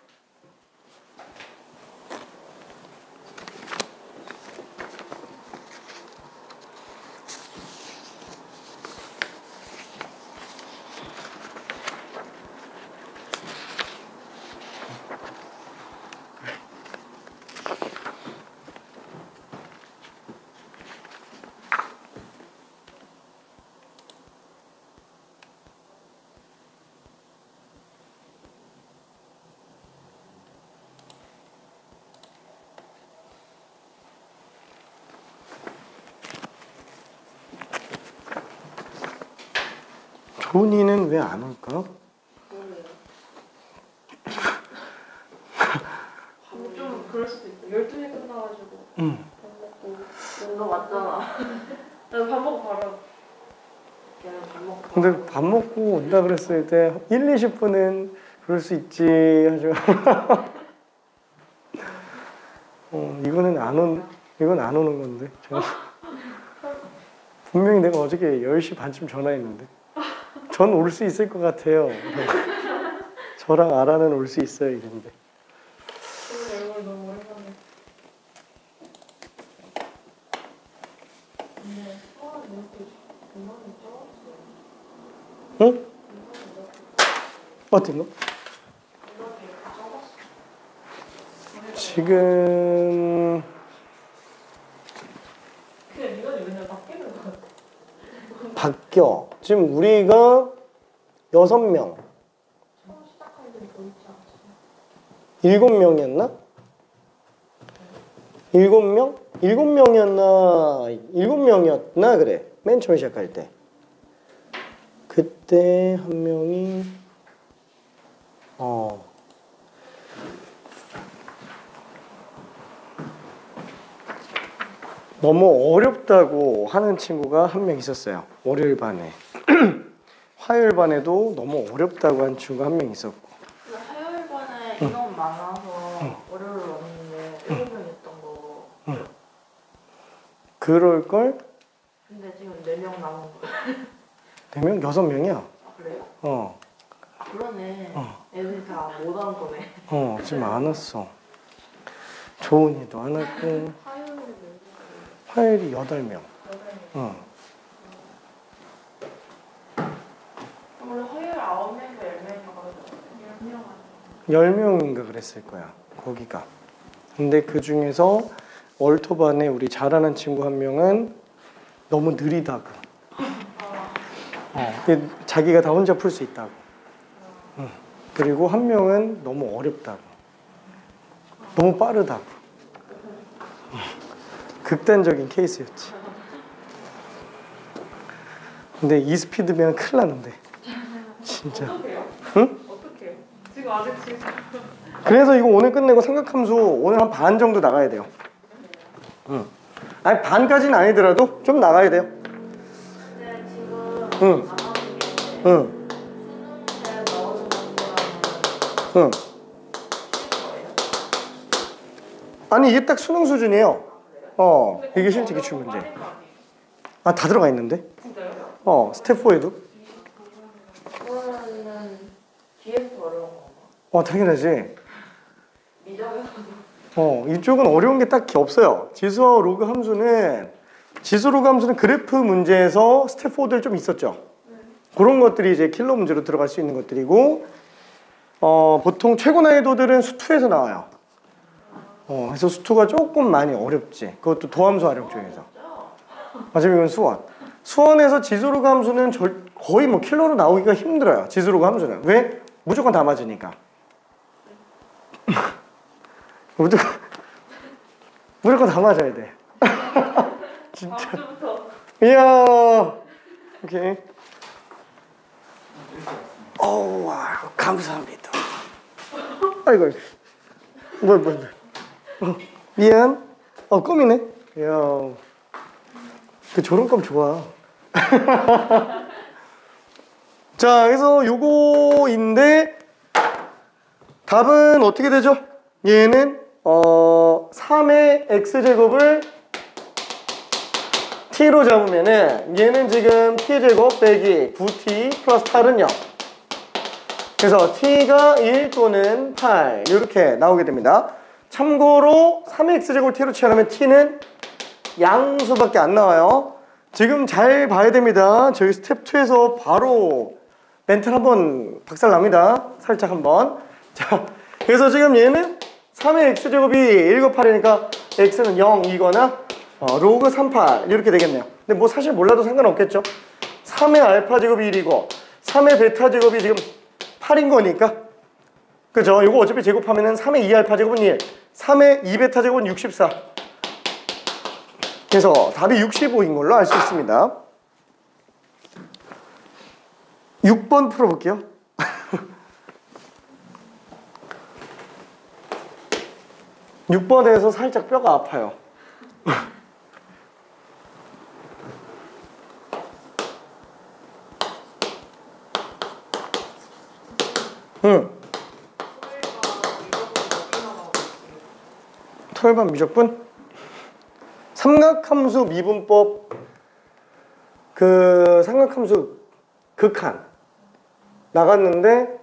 Speaker 2: 조은이는 왜 안 올까?
Speaker 1: 좀 그럴 수도 있어. 12시 끝나가지고 밥 먹고 너 맞잖아. 나도 밥 먹고 바로 그냥 밥 먹고.
Speaker 2: 근데 밥 먹고 온다 그랬을 때 1, 20분은 그럴 수 있지 하죠. 이건 안 오는 건데. 분명히 내가 어저께 10시 반쯤 전화했는데 전 올 수 있을 것 같아요. 저랑 아라는 올 수 있어요 이랬는데.
Speaker 1: 오늘 얼굴 너무 오랜만에. 근데 수학은 이렇게 금방이 적었어.
Speaker 2: 응? 어떤 거? 지금
Speaker 1: 그냥 이건 맨날 바뀌는 거 같아.
Speaker 2: 바뀌어. 지금 우리가 6명,
Speaker 1: 처음 시작할 때더 있지 않았어?
Speaker 2: 7명이었나? 7명? 7명이었나? 7명이었나? 그래. 맨 처음 시작할 때. 그때 한 명이 너무 어렵다고 하는 친구가 한 명 있었어요. 월요일 반에. 화요일 반에도 너무 어렵다고 한 친구가 한 명 있었고.
Speaker 1: 근데 화요일 반에 인원 많아서 월요일 왔는데 7명 있던 거.
Speaker 2: 그럴걸?
Speaker 1: 근데 지금 4명 남은 거야.
Speaker 2: 4명? 6명이야.
Speaker 1: 아 그래요? 그러네. 애들이 다 못 온 거네.
Speaker 2: 지금 안 왔어. 조은이도 안 왔고.
Speaker 1: 화요일에
Speaker 2: 화요일이 8명.
Speaker 1: 8명. 9명인가 10명인가
Speaker 2: 10명인가 그랬을 거야 거기가. 근데 그 중에서 월토반에 우리 잘하는 친구 한 명은 너무 느리다고. 자기가 다 혼자 풀 수 있다고. 그리고 한 명은 너무 어렵다고. 너무 빠르다고. 극단적인 케이스였지. 근데 이 스피드면 큰일 났는데 진짜.
Speaker 1: 어떡해요?
Speaker 2: 응?
Speaker 1: 어떡해요? 지금 아직 지금
Speaker 2: 그래서 이거 오늘 끝내고 삼각함수 오늘 한 반 정도 나가야 돼요. 아니 반까지는 아니더라도 좀 나가야 돼요.
Speaker 1: 근데 지금
Speaker 2: 응. 응.
Speaker 1: 수능에 나오는 것보다는
Speaker 2: 응.
Speaker 1: 거예요?
Speaker 2: 아니 이게 딱 수능 수준이에요. 이게 실제 기출 문제. 아, 다 들어가 있는데?
Speaker 1: 진짜요?
Speaker 2: 스텝 4에도.
Speaker 1: 그거는 뒤에서 어려운 건가?
Speaker 2: 당연하지.
Speaker 1: 미적에서도
Speaker 2: 이쪽은 어려운 게 딱히 없어요. 지수와 로그 함수는 그래프 문제에서 스텝 4들 좀 있었죠. 그런 것들이 이제 킬러 문제로 들어갈 수 있는 것들이고, 보통 최고 난이도들은 수2에서 나와요. 그래서 수2가 조금 많이 어렵지. 그것도 도함수 활용 중에서. 맞아요, 이건 수원. 수원에서 지수로그 함수는 거의 뭐 킬러로 나오기가 힘들어요. 지수로그 함수는. 왜? 무조건 다 맞으니까. 무조건 다 맞아야 돼. 진짜.
Speaker 1: 다음주부터
Speaker 2: 이야. 오케이. 와, 감사합니다. 아이고. 뭐. 미안. 껌이네. 이야. 저런 껌 좋아. 자, 그래서 요거인데 답은 어떻게 되죠? 얘는 3의 x제곱을 t로 잡으면은 얘는 지금 t제곱 빼기 9t 플러스 8은 0. 그래서 t가 1 또는 8 이렇게 나오게 됩니다. 참고로 3의 x제곱을 t로 취하려면 t는 양수밖에 안 나와요. 지금 잘 봐야 됩니다. 저희 스텝 2에서 바로 멘탈 한번 박살납니다. 살짝 한번. 자, 그래서 지금 얘는 3의 x제곱이 1곱 8이니까 x는 0이거나 로그 38 이렇게 되겠네요. 근데 뭐 사실 몰라도 상관없겠죠. 3의 알파 제곱이 1이고 3의 베타 제곱이 지금 8인 거니까, 그죠? 이거 어차피 제곱하면은 3의 2알파 제곱은 1, 3의 2베타 제곱은 64. 그래서 답이 65인 걸로 알 수 있습니다. 6번 풀어볼게요. 6번에서 살짝 뼈가 아파요. 토요일반 미적분? 삼각함수 미분법 삼각함수 극한 나갔는데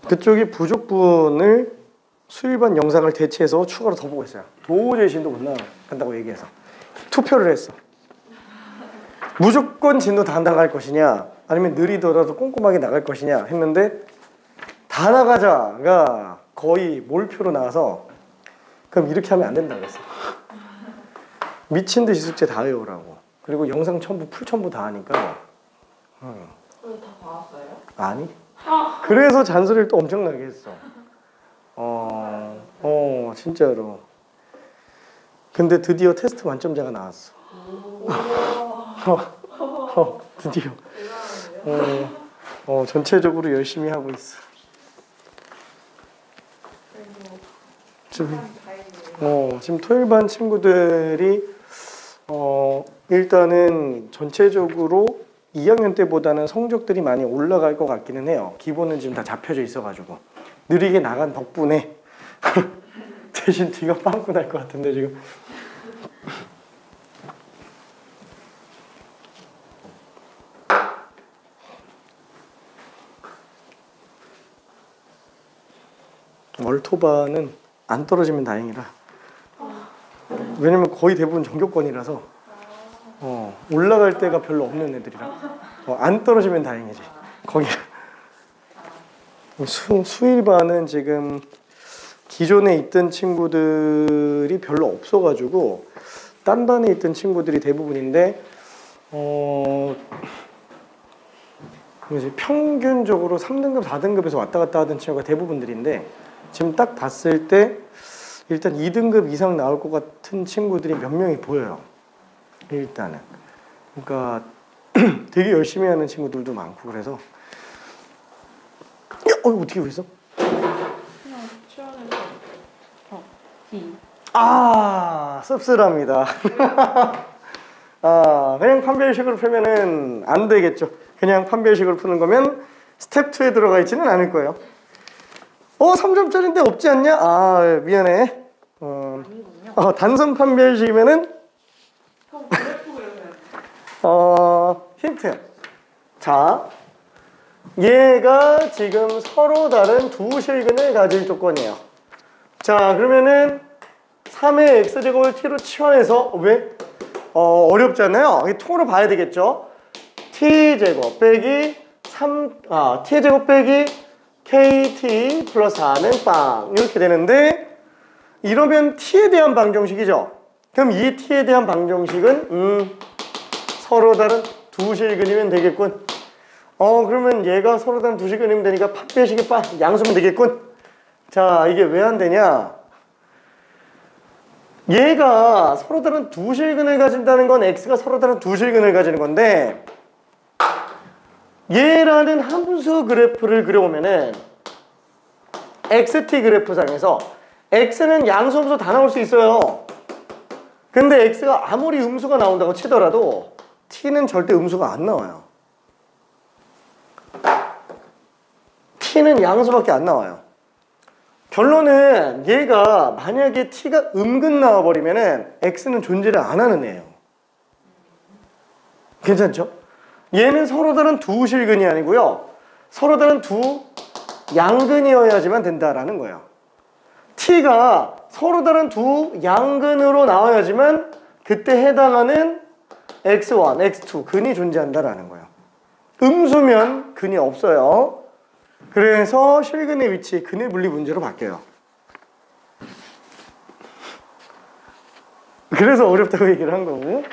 Speaker 2: 그쪽이 부족분을 수일반 영상을 대체해서 추가로 더 보고 있어요. 도저히 진도 못 나간다고 얘기해서 투표를 했어. 무조건 진도 다 나갈 것이냐 아니면 느리더라도 꼼꼼하게 나갈 것이냐 했는데 다 나가자가 거의 몰표로 나와서 그럼 이렇게 하면 안 된다고 했어. 미친 듯이 숙제 다 외우라고. 그리고 영상 첨부 풀 첨부 다 하니까.
Speaker 1: 그거 다 봤어요?
Speaker 2: 아니. 그래서 잔소리를 또 엄청나게 했어. 진짜로. 근데 드디어 테스트 만점자가 나왔어. 드디어. 전체적으로 열심히 하고 있어. 지금 토일반 친구들이 일단은 전체적으로 2학년 때보다는 성적들이 많이 올라갈 것 같기는 해요. 기본은 지금 다 잡혀져 있어가지고 느리게 나간 덕분에 대신 뒤가 빵꾸 날 것 같은데 지금. 월토반은 안 떨어지면 다행이라. 왜냐면 거의 대부분 정교권이라서 올라갈 데가 별로 없는 애들이라 안 떨어지면 다행이지. 거기 수일반은 지금 기존에 있던 친구들이 별로 없어가지고 딴 반에 있던 친구들이 대부분인데 평균적으로 3등급, 4등급에서 왔다 갔다 하던 친구가 대부분들인데 지금 딱 봤을 때 일단 2등급 이상 나올 것 같은 친구들이 몇 명이 보여요. 일단은. 그러니까 되게 열심히 하는 친구들도 많고 그래서 어떻게 여기 있어?
Speaker 1: 그냥 치원에서
Speaker 2: 씁쓸합니다. 그냥 판별식으로 풀면은 안 되겠죠. 그냥 판별식으로 푸는 거면 스텝 2에 들어가 있지는 않을 거예요. 3점짜리인데 없지 않냐? 미안해. 단선 판별식이면은 힌트. 자, 얘가 지금 서로 다른 두 실근을 가질 조건이에요. 자, 그러면은 3의 x제곱을 t로 치환해서 왜? 어렵잖아요. 이 통으로 봐야 되겠죠. t제곱 빼기 t제곱 빼기 kt 플러스 4는 빵 이렇게 되는데 이러면 t에 대한 방정식이죠. 그럼 이 t에 대한 방정식은 서로 다른 두 실근이면 되겠군. 그러면 얘가 서로 다른 두 실근이면 되니까 판별식이 양수면 되겠군. 자, 이게 왜 안 되냐? 얘가 서로 다른 두 실근을 가진다는 건 x가 서로 다른 두 실근을 가지는 건데 얘라는 함수 그래프를 그려보면은 xt 그래프상에서 x는 양수 함수 다 나올 수 있어요. 근데 x가 아무리 음수가 나온다고 치더라도 t는 절대 음수가 안 나와요. t는 양수밖에 안 나와요. 결론은 얘가 만약에 t가 은근 나와버리면은 x는 존재를 안 하는 애예요. 괜찮죠? 얘는 서로 다른 두 실근이 아니고요. 서로 다른 두 양근이어야지만 된다라는 거예요. t가 서로 다른 두 양근으로 나와야지만 그때 해당하는 x1, x2 근이 존재한다라는 거예요. 음수면 근이 없어요. 그래서 실근의 위치 근의 분리 문제로 바뀌어요. 그래서 어렵다고 얘기를 한 거고.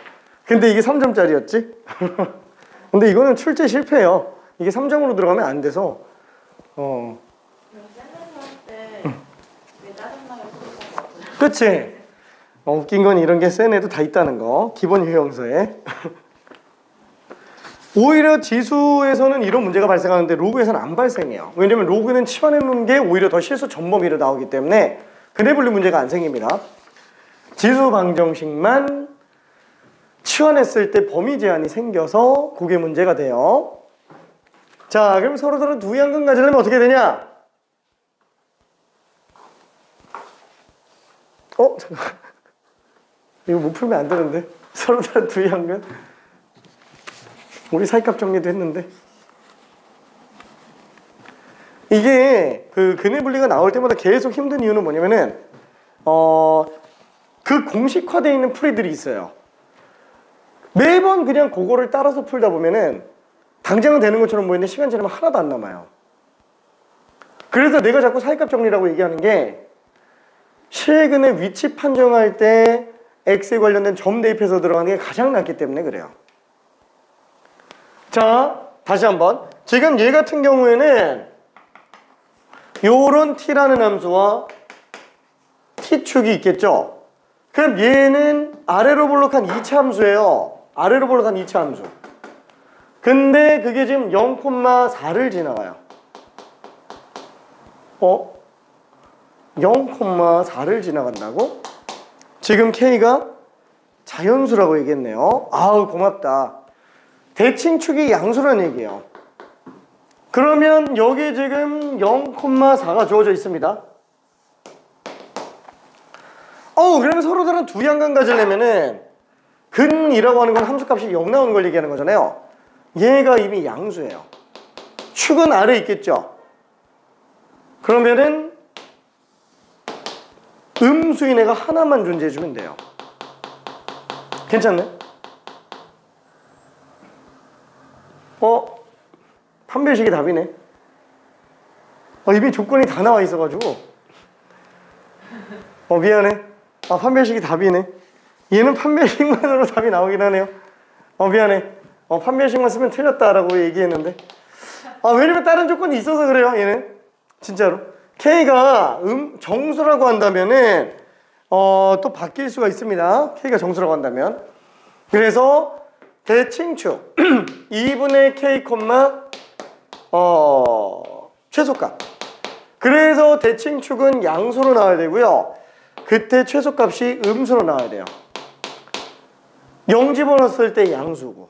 Speaker 2: 근데 이게 3점짜리였지? 근데 이거는 출제 실패예요. 이게 3점으로 들어가면 안 돼서. 그치? 웃긴 건 이런 게 센 애도 다 있다는 거. 기본 유형서에. 오히려 지수에서는 이런 문제가 발생하는데 로그에서는 안 발생해요. 왜냐면 로그는 치환해 놓은 게 오히려 더 실수 전범위로 나오기 때문에 근해 분리 문제가 안 생깁니다. 지수 방정식만 치환했을 때 범위 제한이 생겨서 그게 문제가 돼요. 자, 그럼 서로 다른 두 양근 가지려면 어떻게 되냐? 잠깐. 이거 못 풀면 안 되는데. 서로 다른 두 양근. 우리 사이값 정리도 했는데. 이게 그 근해 분리가 나올 때마다 계속 힘든 이유는 뭐냐면은 그 공식화되어 있는 풀이들이 있어요. 매번 그냥 그거를 따라서 풀다 보면은 당장은 되는 것처럼 보이는데 시간 지나면 하나도 안 남아요. 그래서 내가 자꾸 사이값 정리라고 얘기하는 게 실근의 위치 판정할 때 x에 관련된 점 대입해서 들어가는 게 가장 낫기 때문에 그래요. 자, 다시 한번. 지금 얘 같은 경우에는 요런 t라는 함수와 t축이 있겠죠? 그럼 얘는 아래로 볼록한 2차 함수예요. 아래로 볼록한 2차 함수. 근데 그게 지금 0,4를 지나가요. 0,4를 지나간다고? 지금 k가 자연수라고 얘기했네요. 아우, 고맙다. 대칭축이 양수라는 얘기예요. 그러면 여기 지금 0,4가 주어져 있습니다. 그러면 서로 다른 두 양근 가지려면은 근이라고 하는 건 함수값이 0 나오는 걸 얘기하는 거잖아요. 얘가 이미 양수예요. 축은 아래 있겠죠. 그러면은 음수인 애가 하나만 존재해주면 돼요. 괜찮네? 판별식이 답이네. 이미 조건이 다 나와 있어가지고. 미안해. 판별식이 답이네. 얘는 판별식만으로 답이 나오긴 하네요. 미안해. 판별식만 쓰면 틀렸다라고 얘기했는데. 왜냐면 다른 조건이 있어서 그래요, 얘는. 진짜로. K가 정수라고 한다면은, 또 바뀔 수가 있습니다. K가 정수라고 한다면. 그래서, 대칭축. 2분의 K, 최소값. 그래서 대칭축은 양수로 나와야 되고요. 그때 최소값이 음수로 나와야 돼요. 0 집어넣었을 때 양수고.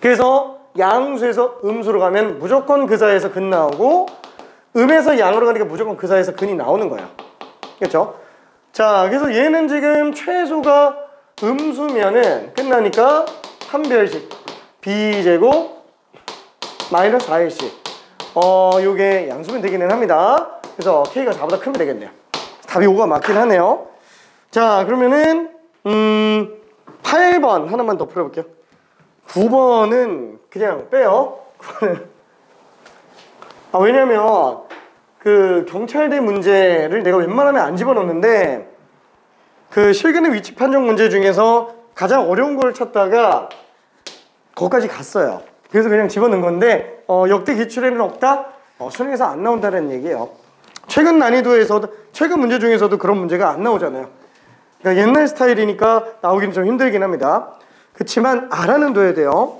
Speaker 2: 그래서 양수에서 음수로 가면 무조건 그 사이에서 근 나오고, 음에서 양으로 가니까 무조건 그 사이에서 근이 나오는 거예요. 그렇죠? 자, 그래서 얘는 지금 최소가 음수면은 끝나니까 판별식 B제곱 마이너스 4일씩. 요게 양수면 되기는 합니다. 그래서 K가 4보다 크면 되겠네요. 답이 5가 맞긴 하네요. 자, 그러면은 8번 하나만 더 풀어볼게요. 9번은 그냥 빼요. 9번은. 왜냐면 그 경찰대 문제를 내가 웬만하면 안 집어넣는데 그 실근의 위치 판정 문제 중에서 가장 어려운 걸 찾다가 거기까지 갔어요. 그래서 그냥 집어넣은 건데 역대 기출에는 없다? 수능에서 안 나온다는 얘기예요. 최근 난이도에서도 최근 문제 중에서도 그런 문제가 안 나오잖아요. 그러니까 옛날 스타일이니까 나오기는 좀 힘들긴 합니다. 그렇지만 알아는 둬야 돼요.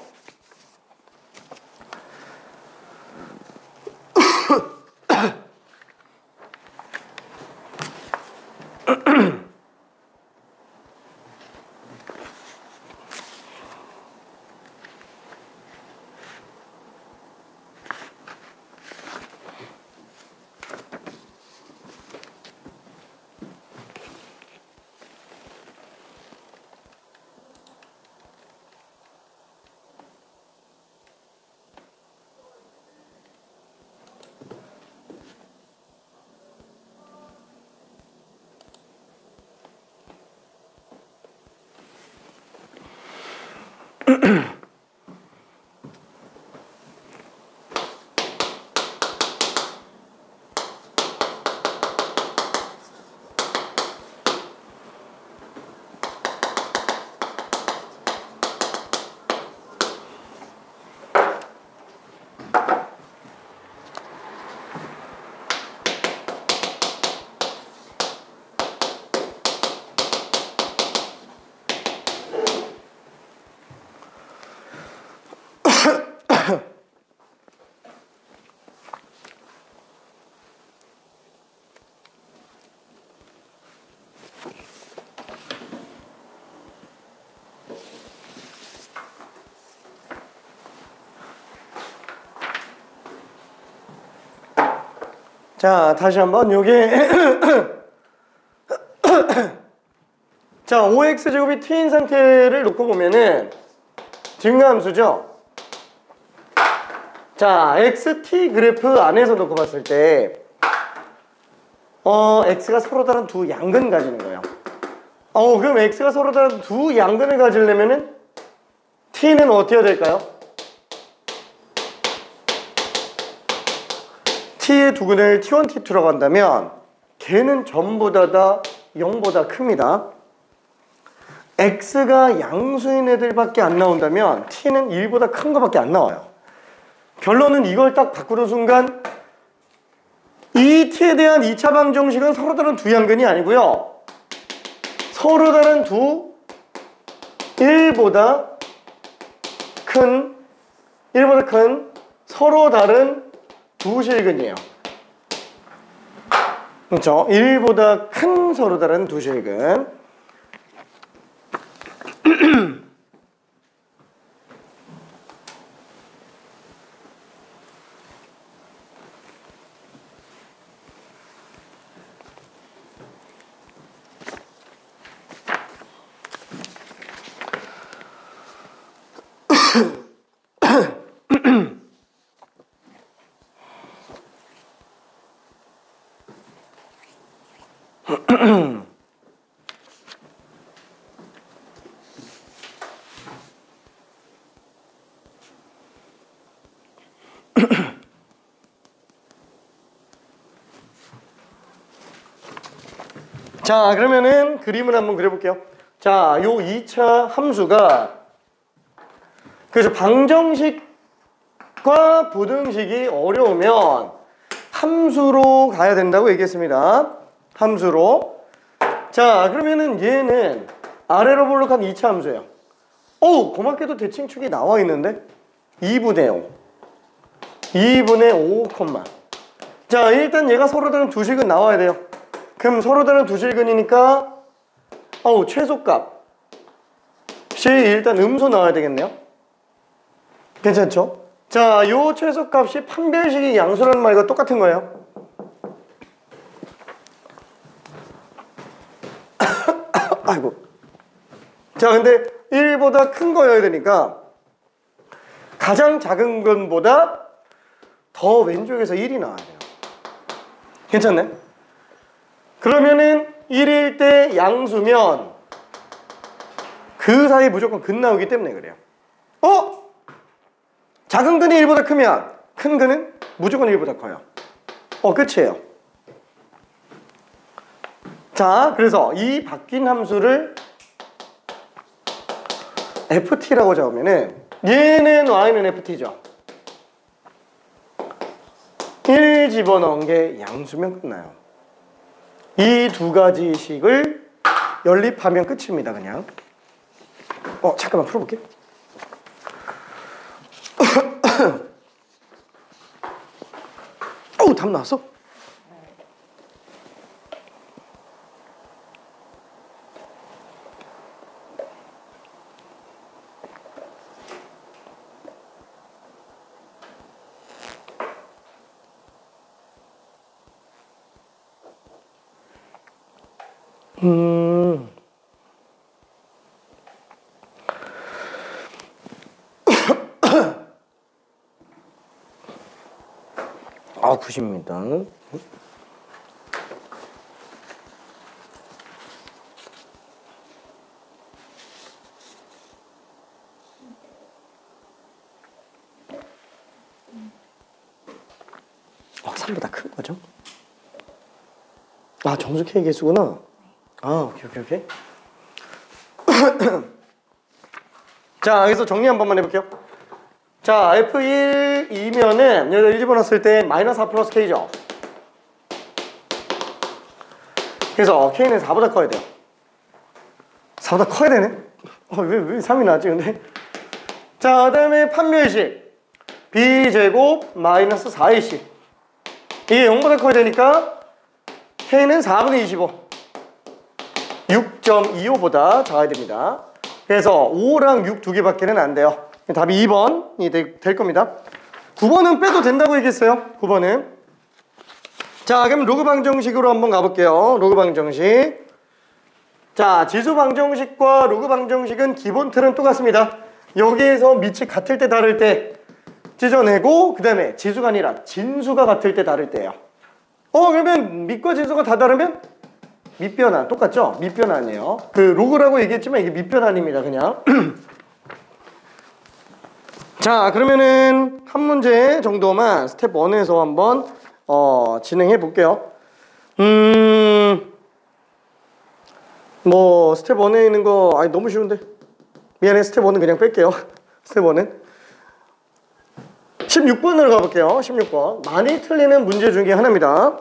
Speaker 2: 자, 다시 한번 요게 자, 5x제곱이 t인 상태를 놓고 보면은 증가함수죠. 자, xt 그래프 안에서 놓고 봤을 때 x가 서로 다른 두 양근 가지는 거예요. 그럼 x가 서로 다른 두 양근을 가지려면은 t는 어떻게 해야 될까요? t의 두근을 t1, t2라고 한다면 걔는 전부 다 0보다 큽니다. x가 양수인 애들밖에 안 나온다면 t는 1보다 큰 거밖에 안 나와요. 결론은 이걸 딱 바꾸는 순간 이 t에 대한 2차 방정식은 서로 다른 두 양근이 아니고요. 서로 다른 두 1보다 큰 서로 다른 두 실근이에요. 그렇죠? 1보다 큰 서로 다른 두 실근. 자, 그러면은 그림을 한번 그려볼게요. 자, 요 2차 함수가 그래서 방정식과 부등식이 어려우면 함수로 가야 된다고 얘기했습니다. 함수로. 자, 그러면은 얘는 아래로 볼록한 2차 함수예요. 고맙게도 대칭축이 나와 있는데 2분의 5 2분의 5, 자, 일단 얘가 서로 다른 두 식은 나와야 돼요. 그럼 서로 다른 두 실근이니까 최소값이 일단 음수 나와야 되겠네요. 괜찮죠? 자, 요 최소값이 판별식이 양수라는 말과 똑같은 거예요. 아이고. 자, 근데 1보다 큰 거여야 되니까 가장 작은 건보다 더 왼쪽에서 1이 나와야 돼요. 괜찮네? 그러면은 1일 때 양수면 그 사이 무조건 근 나오기 때문에 그래요. 작은 근이 1보다 크면 큰 근은 무조건 1보다 커요. 끝이에요. 자, 그래서 이 바뀐 함수를 ft라고 잡으면은 얘는 y는 ft죠. 1 집어넣은 게 양수면 끝나요. 이 두 가지 식을 연립하면 끝입니다. 그냥 잠깐만 풀어볼게. 답 나왔어? 아, 90입니다. 아, 3보다 큰 거죠? 아, 정수 K 개수구나. 아, 오케이. 자, 여기서 정리 한 번만 해볼게요. 자, F1이면은 여기다 1 집어넣었을 때 마이너스 4 플러스 K죠. 그래서 K는 4보다 커야 돼요. 4보다 커야 되네? 왜 3이 나왔지 근데? 자, 그 다음에 판별식 B제곱 마이너스 4AC 이게 0보다 커야 되니까 K는 4분의 25 6.25보다 작아야 됩니다. 그래서 5랑 6 두 개밖에는 안 돼요. 답이 2번이 될 겁니다. 9번은 빼도 된다고 얘기했어요. 9번은. 자, 그럼 로그 방정식으로 한번 가볼게요. 로그 방정식. 자, 지수 방정식과 로그 방정식은 기본 틀은 똑같습니다. 여기에서 밑이 같을 때 다를 때 찢어내고 그 다음에 지수가 아니라 진수가 같을 때 다를 때예요. 그러면 밑과 진수가 다 다르면 밑변환 똑같죠? 밑변환이에요. 그 로그라고 얘기했지만 이게 밑변환입니다. 그냥. 자, 그러면은 한 문제 정도만 스텝 1에서 한번 진행해 볼게요. 뭐 스텝 1에 있는 거 너무 쉬운데 미안해. 스텝 1은 그냥 뺄게요. 스텝 1은 16번으로 가볼게요. 16번 많이 틀리는 문제 중에 하나입니다.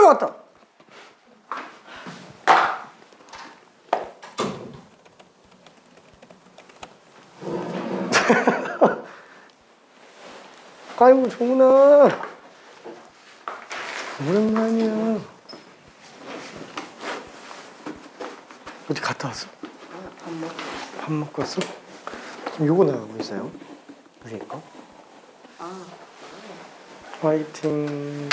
Speaker 2: 나왔다. 아이고 정훈아 오랜만이야. 어디 갔다 왔어? 밥 먹고 왔어? 요거 나가고 있어요. 위에 거. 화이팅.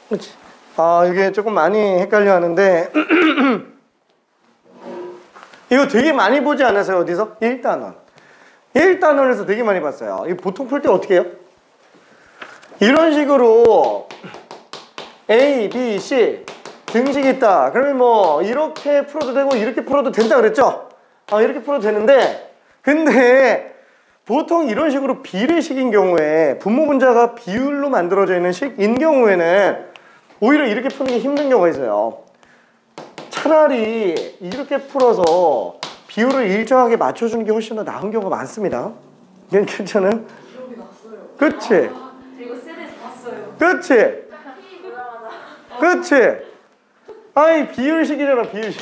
Speaker 2: 그렇지. 아 이게 조금 많이 헷갈려 하는데 이거 되게 많이 보지 않았어요? 어디서? 1단원. 1단원에서 되게 많이 봤어요. 이거 보통 풀 때 어떻게 해요? 이런 식으로 A, B, C 등식이 있다. 그러면 뭐 이렇게 풀어도 되고 이렇게 풀어도 된다 그랬죠? 이렇게 풀어도 되는데 근데 보통 이런 식으로 비례식인 경우에 분모 분자가 비율로 만들어져 있는 식인 경우에는 오히려 이렇게 푸는 게 힘든 경우가 있어요. 차라리 이렇게 풀어서 비율을 일정하게 맞춰주는 게 훨씬 더 나은 경우가 많습니다. 이건 괜찮아요?
Speaker 1: 기억이 났어요.
Speaker 2: 그치?
Speaker 1: 이거 세대에서 봤어요.
Speaker 2: 그치? 그치? 아이 비율식이잖아 비율식.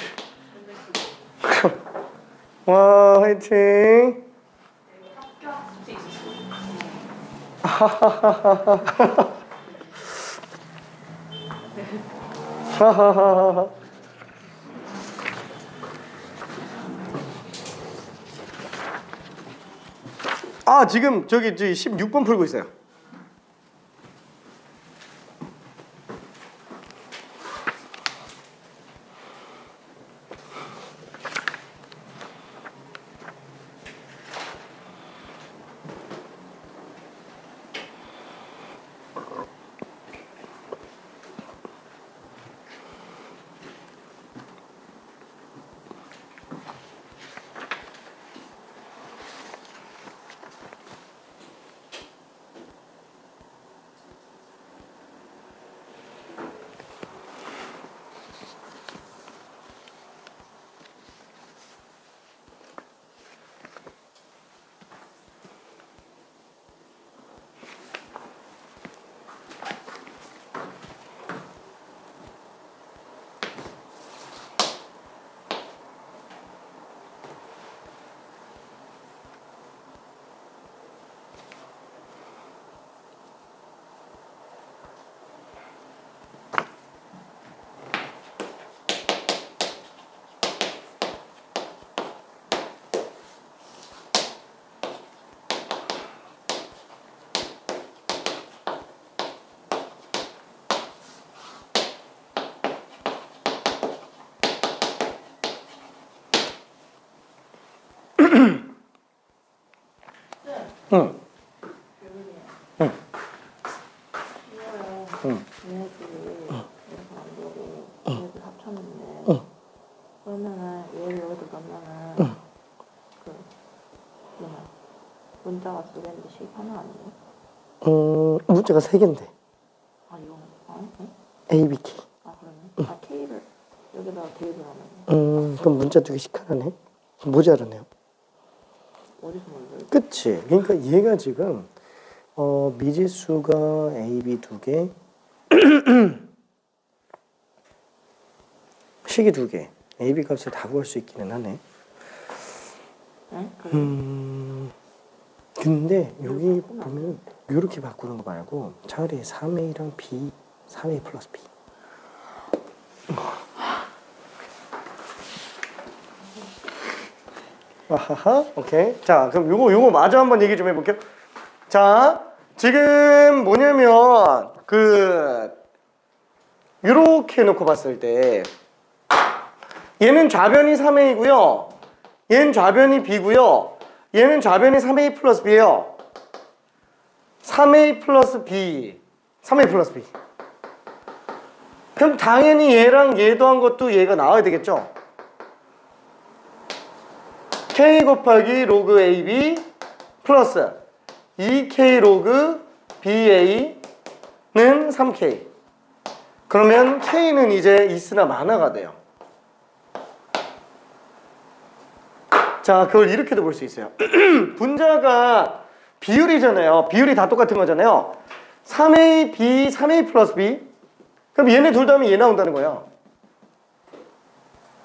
Speaker 2: 와 화이팅.
Speaker 1: 학교 숙제 있었어요.
Speaker 2: 하하하하. 지금 저기 16번 풀고 있어요. 응. 응. 응.
Speaker 1: 얘네들이 여기서 안 되고 얘네들 합쳤는데 그러면은 얘를 여기다 넣으면은 그 뭐냐 문자가 두 개인데 식 하나 아니에요?
Speaker 2: 문자가 3개인데
Speaker 1: 이거 응?
Speaker 2: A, B, K.
Speaker 1: 그러네. K를 여기다가 대입을 하면
Speaker 2: 그럼 문자 2개씩 하나네? 모자라네요.
Speaker 1: 어디서 만들지?
Speaker 2: 그치? 그러니까 얘가 지금 미지수가 A, B 2개 식이 2개 A, B 값을 다 구할 수 있기는 하네.
Speaker 1: 네?
Speaker 2: 근데 여기 보면 이렇게 바꾸는 거 말고 차라리 3A랑 B 3A 플러스 B 아하하 오케이. 자 그럼 요거 마저 한번 얘기 좀 해볼게요. 자 지금 뭐냐면 요렇게 놓고 봤을 때 얘는 좌변이 3A고요 얘는 좌변이 B고요 얘는 좌변이 3A 플러스 B예요. 3A 플러스 B 3A 플러스 B. 그럼 당연히 얘랑 얘 더한 것도 얘가 나와야 되겠죠. K 곱하기 로그 AB 플러스 2K 로그 BA는 3K. 그러면 K는 이제 있으나 마나가 돼요. 자, 그걸 이렇게도 볼 수 있어요. 분자가 비율이잖아요. 비율이 다 똑같은 거잖아요. 3A, B, 3A 플러스 B. 그럼 얘네 둘 다 하면 얘 나온다는 거야.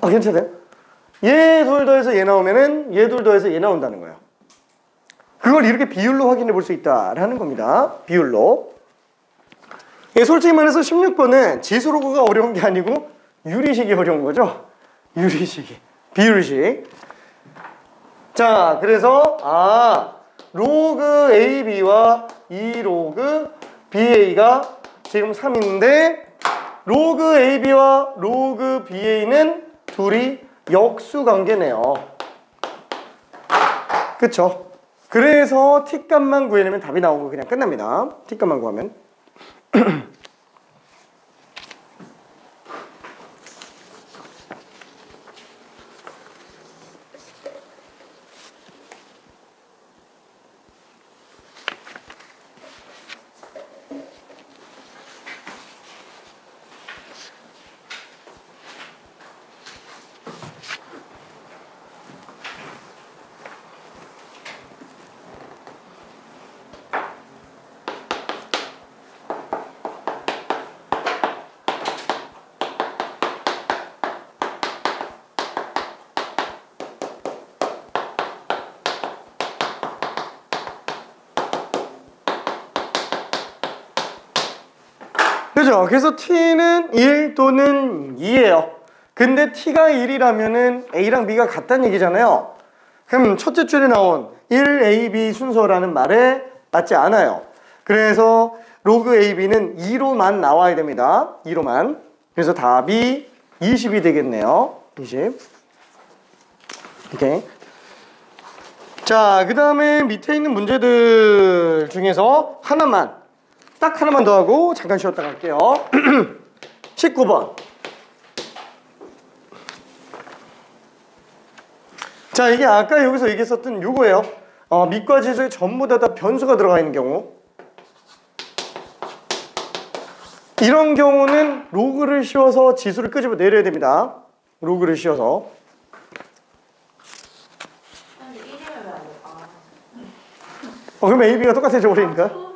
Speaker 2: 아, 괜찮아요? 얘 둘 더해서 얘 나오면은 얘 둘 더해서 얘 나온다는 거야. 그걸 이렇게 비율로 확인해 볼 수 있다라는 겁니다. 비율로. 예, 솔직히 말해서 16번은 지수로그가 어려운 게 아니고 유리식이 어려운 거죠. 유리식이. 비율식. 자, 그래서 로그 AB와 2로그 BA가 지금 3인데 로그 AB와 로그 BA는 둘이 역수관계네요. 그쵸? 그래서 t값만 구해내면 답이 나오고 그냥 끝납니다. t값만 구하면. 그죠? 그래서 t는 1 또는 2예요. 근데 t가 1이라면은 a랑 b가 같다는 얘기잖아요. 그럼 첫째 줄에 나온 1ab 순서라는 말에 맞지 않아요. 그래서 로그 ab는 2로만 나와야 됩니다. 2로만. 그래서 답이 20이 되겠네요. 20. 오케이. 자, 그 다음에 밑에 있는 문제들 중에서 딱 하나만 더 하고 잠깐 쉬었다 갈게요. 19번. 자, 이게 아까 여기서 얘기했었던 요거예요. 밑과 지수에 전부 다 변수가 들어가 있는 경우. 이런 경우는 로그를 씌워서 지수를 끄집어 내려야 됩니다. 로그를 씌워서. 그럼 A, B가 똑같아져 버리니까.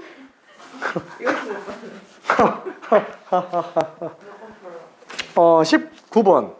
Speaker 2: 19번.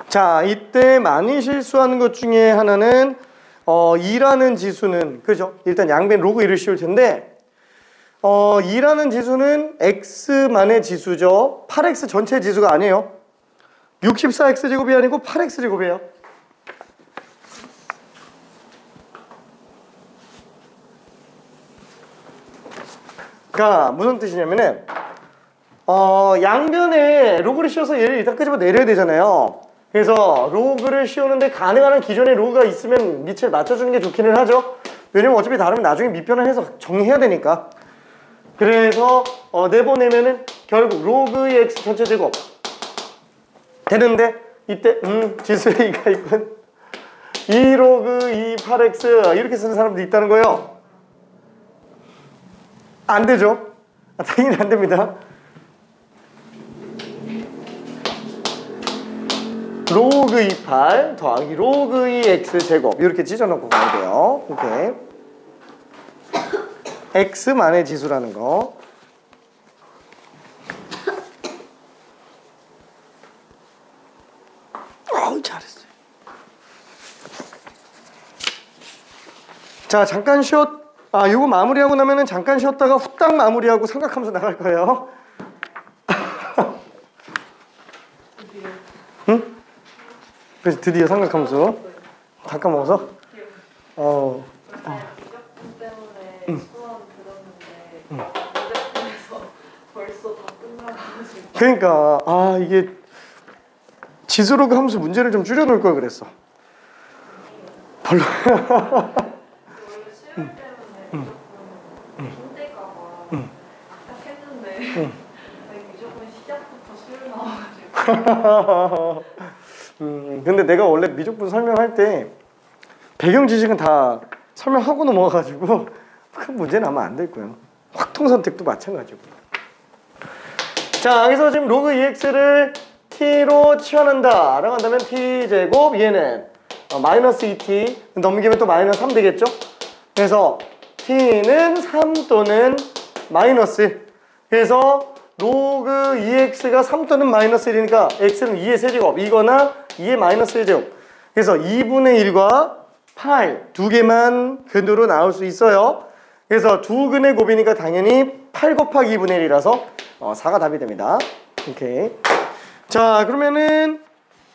Speaker 2: 자, 이때 많이 실수하는 것 중에 하나는 2라는 지수는, 그죠? 일단 양변 로그 1을 씌울 텐데 2라는 지수는 x만의 지수죠. 8x 전체 지수가 아니에요. 64x제곱이 아니고 8x제곱이에요. 그러니까 무슨 뜻이냐면은 양변에 로그를 씌워서 얘를 일단 끄집어 내려야 되잖아요. 그래서 로그를 씌우는데 가능한 한 기존에 로그가 있으면 밑을 맞춰주는 게 좋기는 하죠. 왜냐면 어차피 다르면 나중에 밑변을 해서 정리해야 되니까. 그래서 내보내면은 결국 로그의 x 전체 제곱 되는데 이때 지수 a가 있군. 2로그 2 8x 이렇게 쓰는 사람도 있다는 거예요. 안 되죠? 당연히 안 됩니다. 로그 28 더하기 로그 2x 제곱 이렇게 찢어놓고 가야 돼요. 오케이. x만의 지수라는 거. 잘했어요. 자, 잠깐 요거 마무리하고 나면은 잠깐 쉬었다가 후딱 마무리하고 삼각함수 나갈 거예요. 응? 그래서 드디어 삼각함수 다 까먹어서 어.
Speaker 1: 원래 미적분 때문에 수업 들었는데 미적분에서 벌써 다 끝나가지고.
Speaker 2: 그러니까 이게 지수로그 함수 문제를 좀 줄여놓을 걸 그랬어. 별로.
Speaker 1: 원래 시험 때문에 미적분 힘들까봐 딱했는데 미적분 시작부터 수요 나와가지고.
Speaker 2: 근데 내가 원래 미적분 설명할 때 배경 지식은 다 설명하고 넘어가가지고 큰 문제는 아마 안 될 거예요. 확통 선택도 마찬가지고. 자, 여기서 지금 로그 EX를 t로 치환한다 라고 한다면 t제곱 얘는 마이너스 2t 넘기면 또 마이너스 3 되겠죠? 그래서 t는 3 또는 마이너스, 그래서 로그 EX가 3 또는 마이너스 1이니까 x는 2의 세제곱 이거나 2의 마이너스 1제곱, 그래서 2분의 1과 8 두 개만 근으로 나올 수 있어요. 그래서 두 근의 곱이니까 당연히 8 곱하기 2분의 1이라서 4가 답이 됩니다. 오케이. 자, 그러면은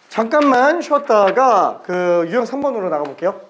Speaker 2: 잠깐만 쉬었다가 그 유형 3번으로 나가볼게요.